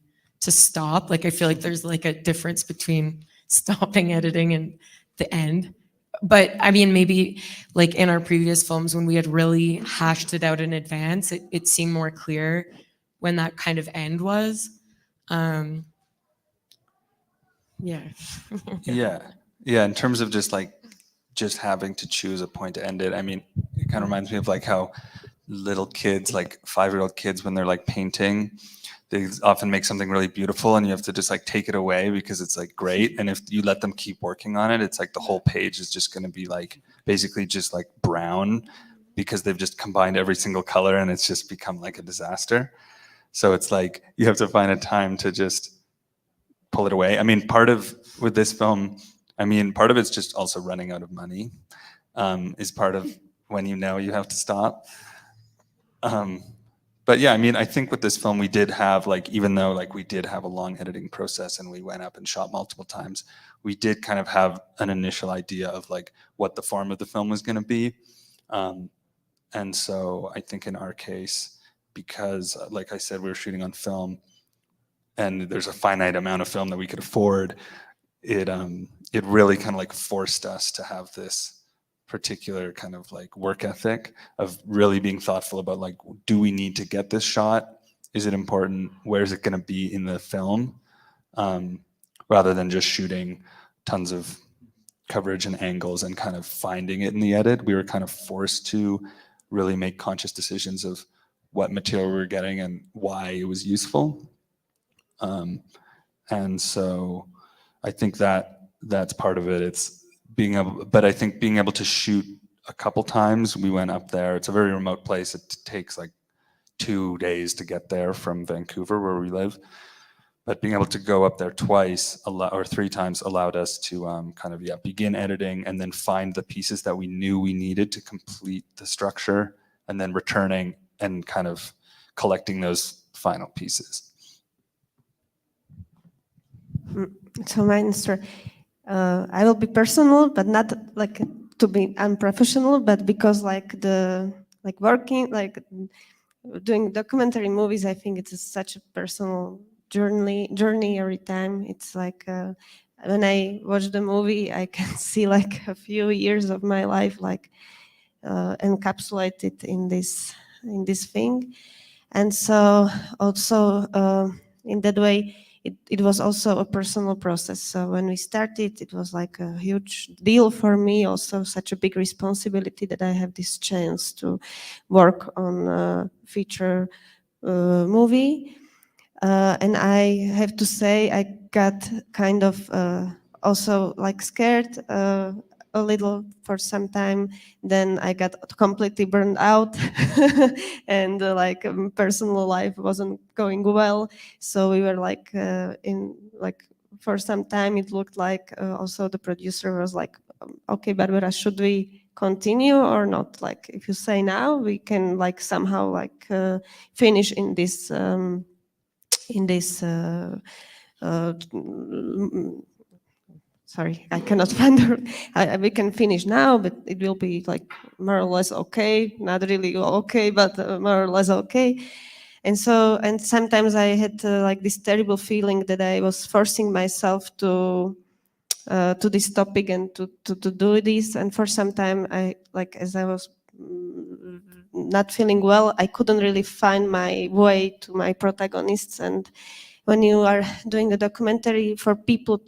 Speaker 3: stop. Like I feel like there's like a difference between stopping editing and the end. But I mean, maybe like in our previous films, when we had really hashed it out in advance, it seemed more clear when that kind of end was. Yeah.
Speaker 4: Yeah, in terms of just having to choose a point to end it, I mean, it kind of reminds me of like how little kids, like 5-year-old kids, when they're like painting, they often make something really beautiful and you have to just like take it away because it's like great. And if you let them keep working on it, it's like the whole page is just going to be like basically just like brown because they've just combined every single color and it's just become like a disaster. So it's like you have to find a time to just pull it away. I mean, with this film, I mean, part of it's just also running out of money, is part of when you know you have to stop. But yeah, I mean, I think with this film, we did have like, even though like we did have a long editing process and we went up and shot multiple times, we did kind of have an initial idea of like what the form of the film was going to be. And so I think in our case, because like I said, we were shooting on film and there's a finite amount of film that we could afford, it really kind of like forced us to have this particular kind of like work ethic of really being thoughtful about like, do we need to get this shot? Is it important? Where is it going to be in the film? Rather than just shooting tons of coverage and angles and kind of finding it in the edit, we were kind of forced to really make conscious decisions of what material we were getting and why it was useful. And so I think that's part of it. It's being able, but I think being able to shoot a couple times, we went up there. It's a very remote place. It takes like 2 days to get there from Vancouver, where we live. But being able to go up there twice or 3 times allowed us to kind of begin editing and then find the pieces that we knew we needed to complete the structure, and then returning and kind of collecting those final pieces.
Speaker 2: So my answer, I will be personal, but not like to be unprofessional, but because like working, like doing documentary movies, I think it's such a personal journey every time. It's like when I watch the movie, I can see like a few years of my life like encapsulated in this thing. And so also in that way, it was also a personal process. So when we started, it was like a huge deal for me, also such a big responsibility that I have this chance to work on a feature movie. And I have to say, I got kind of also like scared a little for some time. Then I got completely burned out and like personal life wasn't going well. So we were like in like for some time it looked like also the producer was like, okay, Barbara, should we continue or not? Like if you say now, we can like somehow like finish in this sorry, I cannot find the, we can finish now, but it will be like more or less okay, not really okay, but more or less okay. And so, and sometimes I had like this terrible feeling that I was forcing myself to this topic and to do this. And for some time, I like as I was not feeling well, I couldn't really find my way to my protagonists. And when you are doing a documentary for people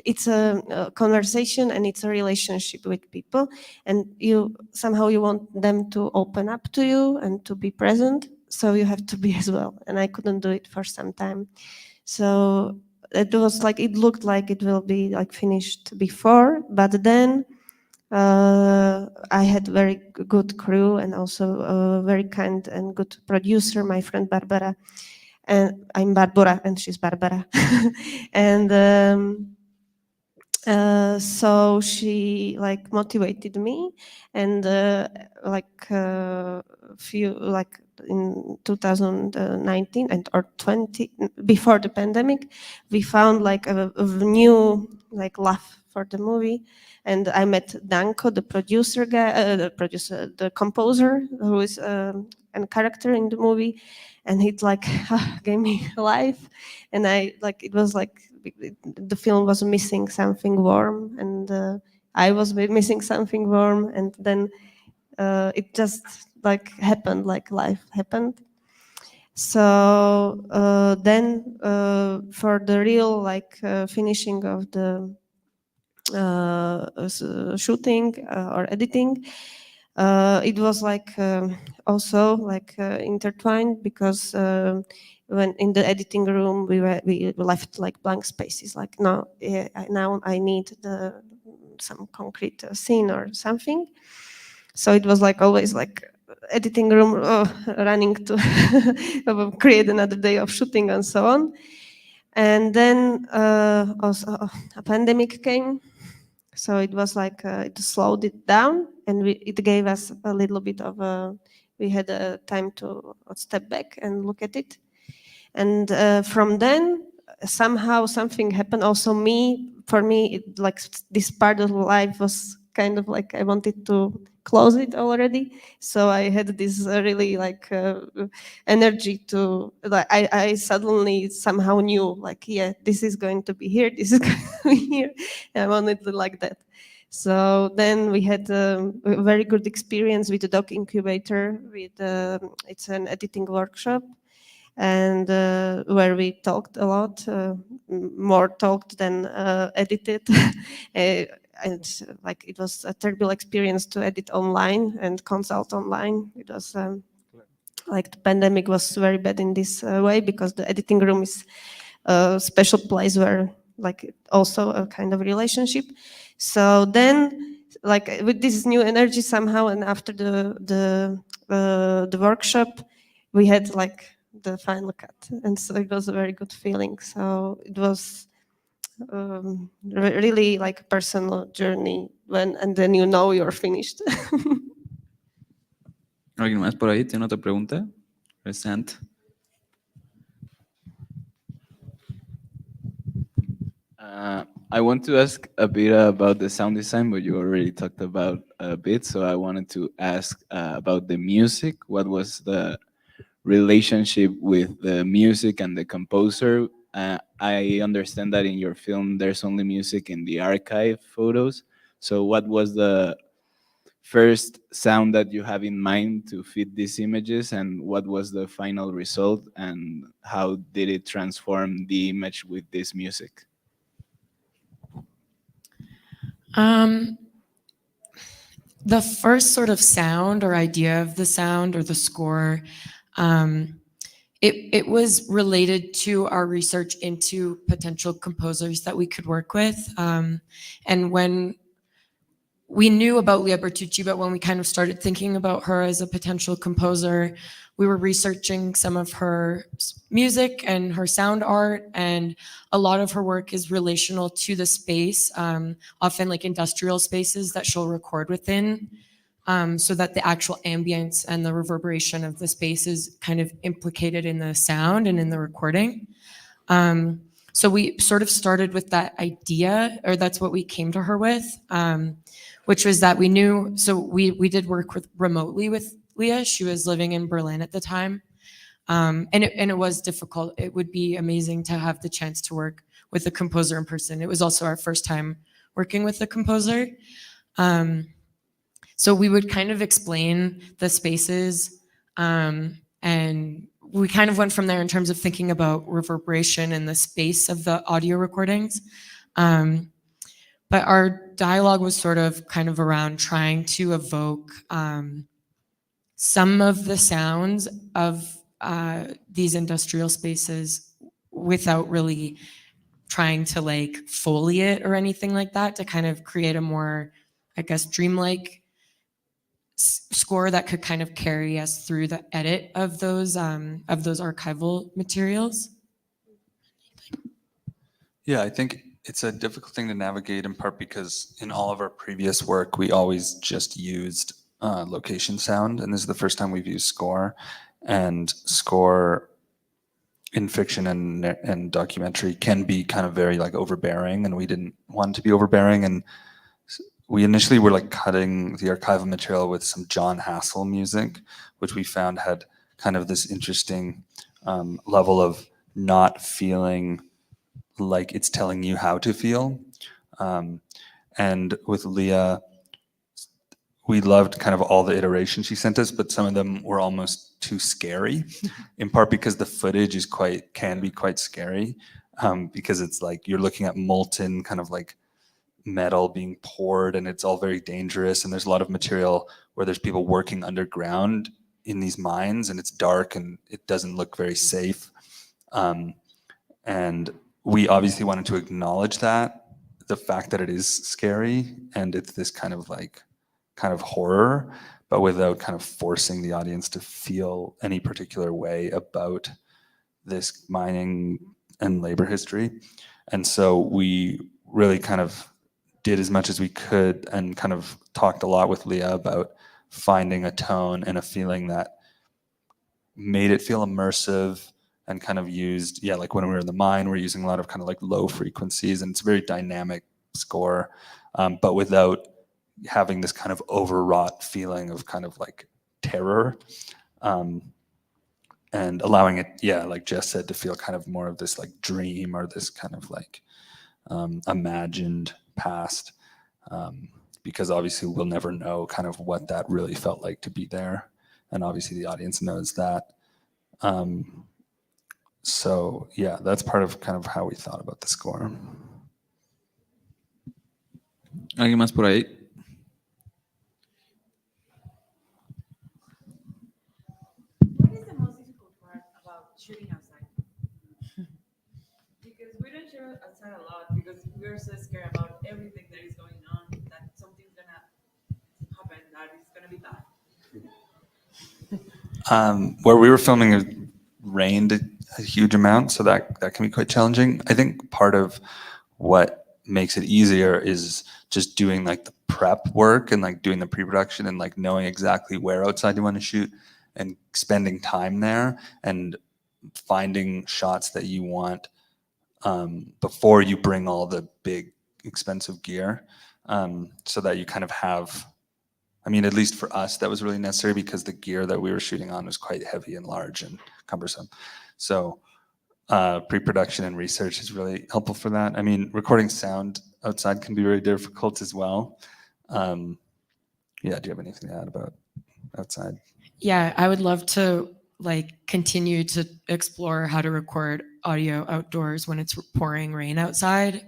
Speaker 2: it's a conversation and it's a relationship with people, and you somehow you want them to open up to you and to be present, so you have to be as well. And I couldn't do it for some time, so it was like it looked like it will be like finished before, but then I had very good crew and also a very kind and good producer, my friend Barbora. And I'm Barbora and she's Barbara. And so she like motivated me, and like few like in 2019 and or 20 before the pandemic, we found like a new like love for the movie. And I met Danko, the producer guy, the composer, who is a character in the movie, and he like gave me life. And I like it was like the film was missing something warm, and I was missing something warm, and then it just like happened, like life happened. So then for the real like finishing of the shooting or editing, it was like also like intertwined, because when in the editing room we left like blank spaces, like no, now I need some concrete scene or something. So it was like always like editing room running to create another day of shooting and so on. And then also a pandemic came. So it was like it slowed it down, and it gave us a little bit of we had time to step back and look at it. And from then, somehow something happened. Also for me, it, like this part of life was kind of like I wanted to close it already. So I had this really like energy to like I suddenly somehow knew like, yeah, this is going to be here, this is going to be here. I wanted to like that. So then we had a very good experience with the doc incubator. With it's an editing workshop, and where we talked a lot, more talked than edited. And like it was a terrible experience to edit online and consult online. It was like the pandemic was very bad in this way, because the editing room is a special place where like also a kind of relationship. So then like with this new energy somehow, and after the workshop, we had like the final cut, and so it was a very good feeling. So it was really like a personal journey and then you know you're finished.
Speaker 1: ¿Alguien más por ahí tiene otra pregunta? Present.
Speaker 6: I want to ask a bit about the sound design, but you already talked about a bit. So I wanted to ask about the music. What was the relationship with the music and the composer? I understand that in your film, there's only music in the archive photos. So what was the first sound that you have in mind to fit these images, and what was the final result, and how did it transform the image with this music?
Speaker 3: The first sort of sound or idea of the sound or the score, it was related to our research into potential composers that we could work with. And when we knew about Leah Bertucci, but when we kind of started thinking about her as a potential composer, we were researching some of her music and her sound art, and a lot of her work is relational to the space, often like industrial spaces that she'll record within, so that the actual ambience and the reverberation of the space is kind of implicated in the sound and in the recording. So we sort of started with that idea, or that's what we came to her with, which was that we knew, so we did work remotely with Leah. She was living in Berlin at the time. And it was difficult. It would be amazing to have the chance to work with a composer in person. It was also our first time working with a composer. So we would kind of explain the spaces, and we kind of went from there in terms of thinking about reverberation and the space of the audio recordings. But our dialogue was sort of kind of around trying to evoke some of the sounds of these industrial spaces without really trying to like Foley it or anything like that, to kind of create a more, I guess, dreamlike score that could kind of carry us through the edit of those archival materials.
Speaker 4: Yeah, I think it's a difficult thing to navigate, in part because in all of our previous work, we always just used location sound, and this is the first time we've used score. And score in fiction and documentary can be kind of very like overbearing, and we didn't want to be overbearing. And we initially were like cutting the archival material with some John Hassel music, which we found had kind of this interesting level of not feeling like it's telling you how to feel. And with Leah, we loved kind of all the iterations she sent us, but some of them were almost too scary, in part because the footage is can be quite scary, because it's like you're looking at molten kind of like metal being poured, and it's all very dangerous. And there's a lot of material where there's people working underground in these mines, and it's dark and it doesn't look very safe. And we obviously wanted to acknowledge that, the fact that it is scary and it's this kind of horror, but without kind of forcing the audience to feel any particular way about this mining and labor history. And so we really kind of did as much as we could and kind of talked a lot with Leah about finding a tone and a feeling that made it feel immersive, and kind of used, like when we were in the mine, we're using a lot of kind of like low frequencies, and it's a very dynamic score, but without having this kind of overwrought feeling of kind of like terror, and allowing it, yeah, like Jess said, to feel kind of more of this like dream or this kind of like imagined past, because obviously we'll never know kind of what that really felt like to be there, and obviously the audience knows that. So yeah, that's part of kind of how we thought about the score.
Speaker 1: ¿Alguien más por ahí?
Speaker 7: What is the most difficult part about shooting outside? Because we don't shoot outside a lot because we're so scared about everything that is going on that something's gonna happen that is gonna be bad.
Speaker 4: Where we were filming, it rained a huge amount, so that can be quite challenging. I think part of what makes it easier is just doing like the prep work and like doing the pre-production and like knowing exactly where outside you want to shoot and spending time there and finding shots that you want before you bring all the big expensive gear, so that you kind of have, I mean, at least for us, that was really necessary because the gear that we were shooting on was quite heavy and large and cumbersome. So pre-production and research is really helpful for that. I mean, recording sound outside can be very difficult as well. Yeah, do you have anything to add about outside?
Speaker 3: Yeah, I would love to like continue to explore how to record audio outdoors when it's pouring rain outside.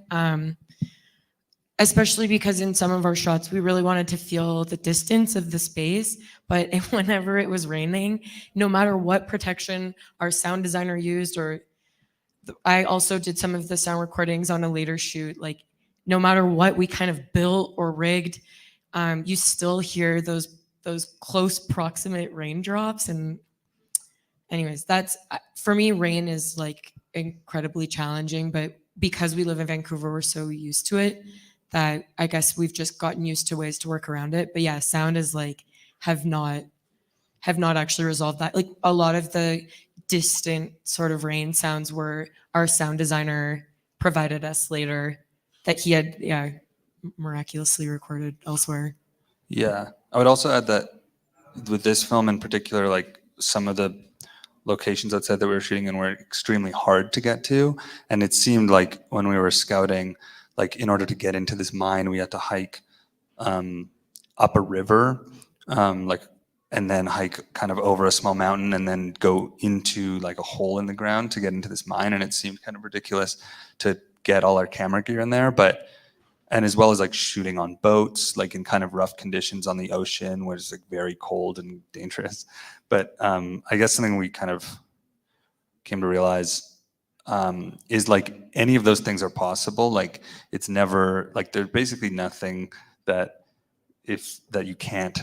Speaker 3: Especially because in some of our shots, we really wanted to feel the distance of the space, but whenever it was raining, no matter what protection our sound designer used, or I also did some of the sound recordings on a later shoot, like no matter what we kind of built or rigged, you still hear those close proximate raindrops. And anyways, that's, for me, rain is like incredibly challenging, but because we live in Vancouver, we're so used to it that I guess we've just gotten used to ways to work around it. But yeah, sound is like, have not actually resolved that. Like a lot of the distant sort of rain sounds were our sound designer provided us later that he had, yeah, miraculously recorded elsewhere.
Speaker 4: Yeah, I would also add that with this film in particular, like some of the locations outside that we were shooting in were extremely hard to get to. And it seemed like when we were scouting, like in order to get into this mine, we had to hike up a river, like, and then hike kind of over a small mountain and then go into like a hole in the ground to get into this mine. And it seemed kind of ridiculous to get all our camera gear in there, but, and as well as like shooting on boats, like in kind of rough conditions on the ocean, where it's like very cold and dangerous. But I guess something we kind of came to realize is like any of those things are possible. Like it's never, like there's basically nothing that you can't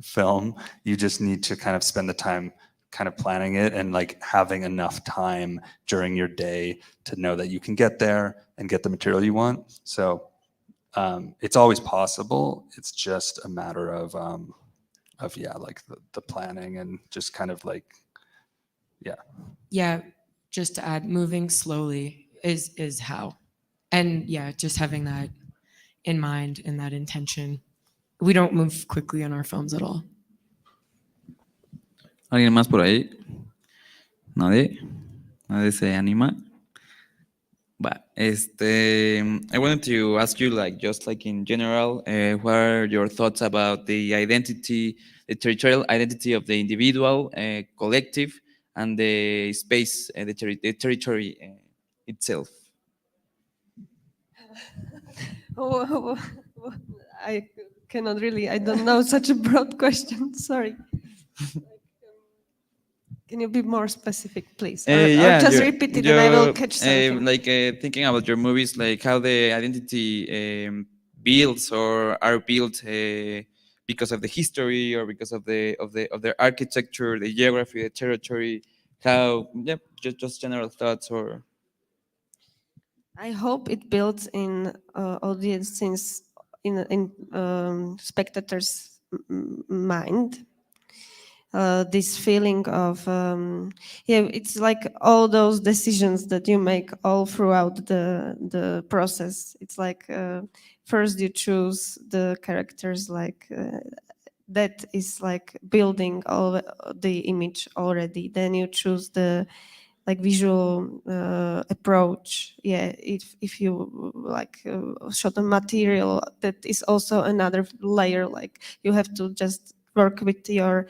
Speaker 4: film. You just need to kind of spend the time kind of planning it and like having enough time during your day to know that you can get there and get the material you want. So it's always possible. It's just a matter of yeah, like the planning and just kind of like, yeah.
Speaker 3: Yeah, just to add, moving slowly is how. And yeah, just having that in mind and that intention. We don't move quickly on our films at all.
Speaker 1: ¿Alguien más por ahí? ¿Nadie? ¿Nadie se anima? But I wanted to ask you, like, just like in general, what are your thoughts about the identity, the territorial identity of the individual, collective, and the space, the territory itself?
Speaker 2: I cannot really, I don't know such a broad question, sorry. Can you be more specific, please? Or just repeat it and I will catch something.
Speaker 1: Like thinking about your movies, like how the identity builds or are built because of the history or because of their architecture, the geography, the territory. How, yep, just general thoughts or.
Speaker 2: I hope it builds in audiences, in spectators' mind. this feeling of yeah, it's like all those decisions that you make all throughout the process. It's like first you choose the characters, like that is like building all the image already. Then you choose the like visual approach. Yeah, if you like shot a material, that is also another layer. Like you have to just work with your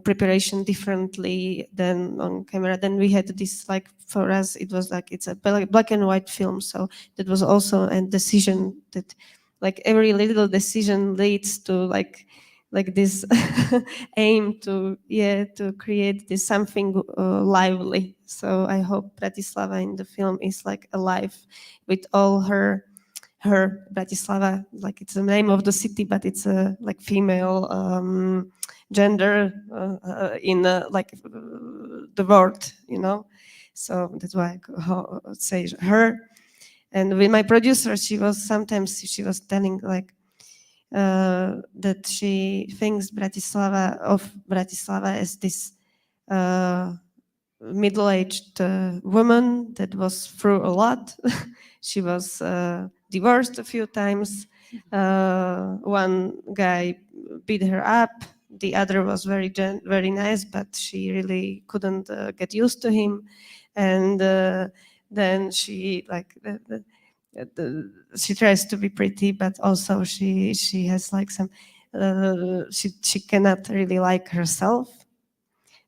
Speaker 2: preparation differently than on camera. Then we had this, like for us it was like it's a black and white film, so that was also a decision that like every little decision leads to like this aim to to create this something lively. So I hope Bratislava in the film is like alive with all her Bratislava, like it's the name of the city, but it's a like female gender in like the word, you know. So that's why I say her. And with my producer, she was telling like that she thinks of Bratislava as this middle-aged woman that was through a lot. She was divorced a few times. One guy beat her up. The other was very nice, but she really couldn't get used to him. And then she like she tries to be pretty, but also she has like some she cannot really like herself.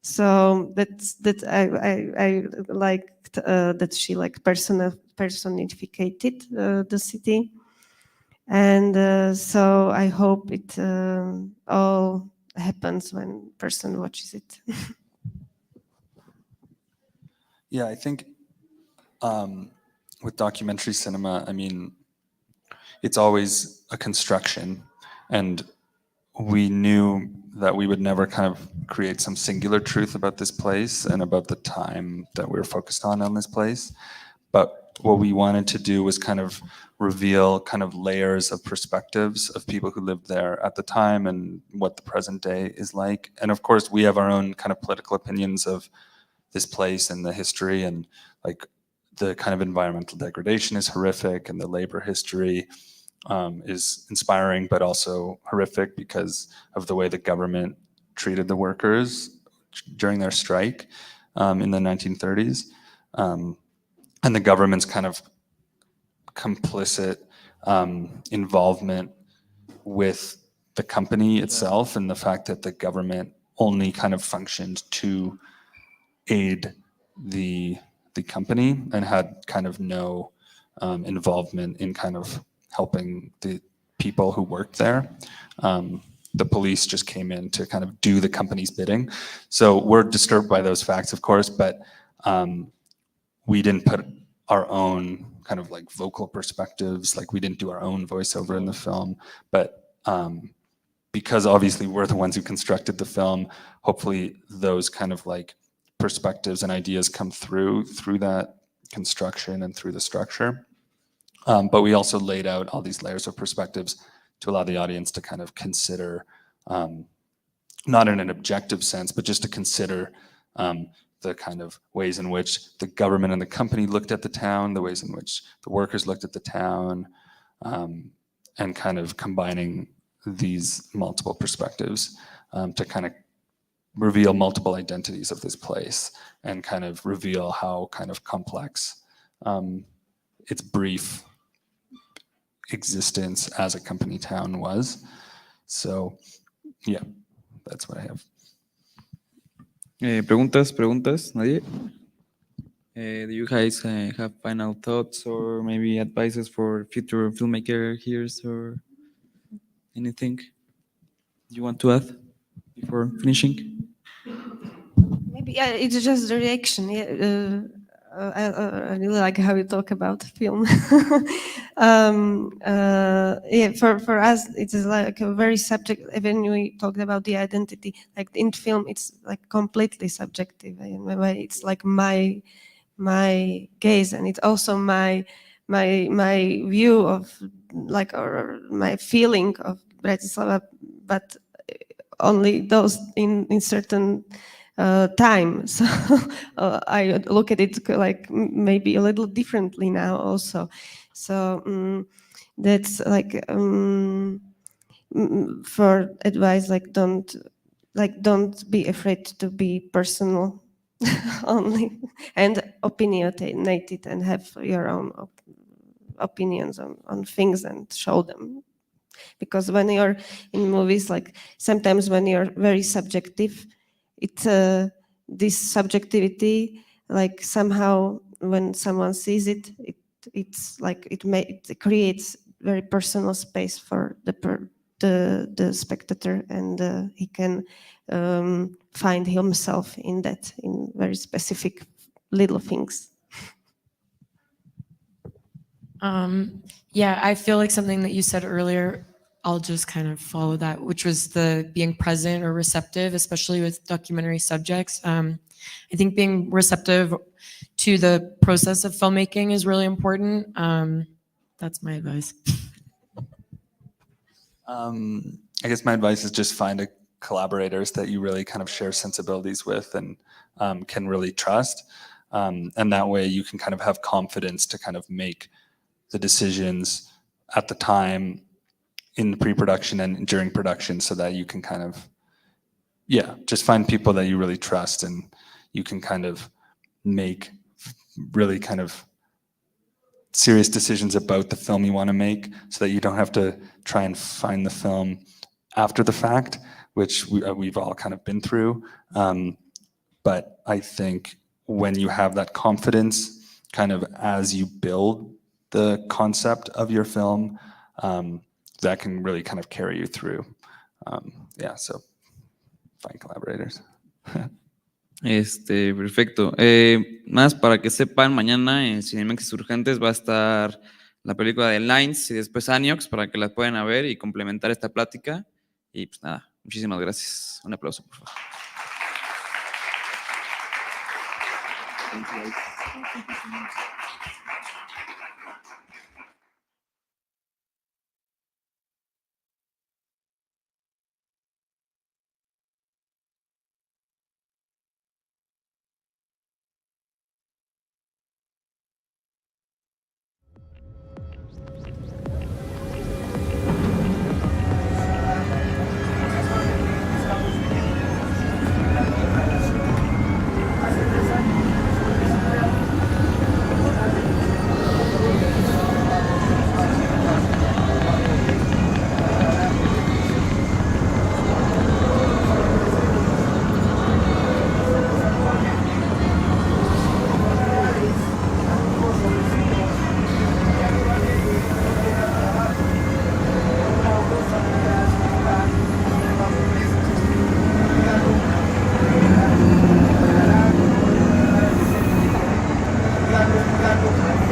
Speaker 2: So that I liked that she like personified the city, and so I hope it all happens when person watches it.
Speaker 4: Yeah, I think with documentary cinema, I mean, it's always a construction, and we knew that we would never kind of create some singular truth about this place and about the time that we were focused on this place. But what we wanted to do was kind of reveal kind of layers of perspectives of people who lived there at the time and what the present day is like. And of course, we have our own kind of political opinions of this place and the history, and like the kind of environmental degradation is horrific, and the labor history is inspiring, but also horrific because of the way the government treated the workers during their strike in the 1930s. And the government's kind of complicit involvement with the company itself, and the fact that the government only kind of functioned to aid the company and had kind of no involvement in kind of helping the people who worked there. The police just came in to kind of do the company's bidding. So we're disturbed by those facts, of course, but we didn't put our own kind of like vocal perspectives, like we didn't do our own voiceover in the film, but because obviously we're the ones who constructed the film, hopefully those kind of like perspectives and ideas come through that construction and through the structure. But we also laid out all these layers of perspectives to allow the audience to kind of consider, not in an objective sense, but just to consider the kind of ways in which the government and the company looked at the town, the ways in which the workers looked at the town, and kind of combining these multiple perspectives to kind of reveal multiple identities of this place and kind of reveal how kind of complex its brief existence as a company town was. So yeah, that's what I have.
Speaker 1: Preguntas, nadie? Do you guys have final thoughts or maybe advices for future filmmaker here, or anything you want to add before finishing?
Speaker 2: Maybe it's just the reaction. Yeah, I really like how you talk about film. Yeah, for us, it is like a very subject. When we talked about the identity, like in film, it's like completely subjective. It's like my gaze, and it's also my view of like or my feeling of Bratislava, but only those in certain time. So I look at it like maybe a little differently now also. So that's like for advice, like don't be afraid to be personal only and opinionated and have your own opinions on things and show them. Because when you're in movies, like sometimes when you're very subjective, this subjectivity, like somehow when someone sees it, it's like it creates very personal space for the spectator, and he can find himself in that, in very specific little things.
Speaker 3: Yeah, I feel like something that you said earlier, I'll just kind of follow that, which was the being present or receptive, especially with documentary subjects. I think being receptive to the process of filmmaking is really important. That's my advice.
Speaker 4: I guess my advice is just find collaborators that you really kind of share sensibilities with and can really trust. And that way you can kind of have confidence to kind of make the decisions at the time in pre-production and during production, so that you can kind of, just find people that you really trust, and you can kind of make really kind of serious decisions about the film you want to make, so that you don't have to try and find the film after the fact, which we've all kind of been through. But I think when you have that confidence, kind of as you build the concept of your film, that can really kind of carry you through. So find collaborators.
Speaker 1: Perfecto. Más para que sepan, mañana en Cinemex Urgentes va a estar la película de Lines y después Anyox, para que la puedan ver y complementar esta plática. Y pues nada, muchísimas gracias. Un aplauso, por favor.
Speaker 8: Gracias.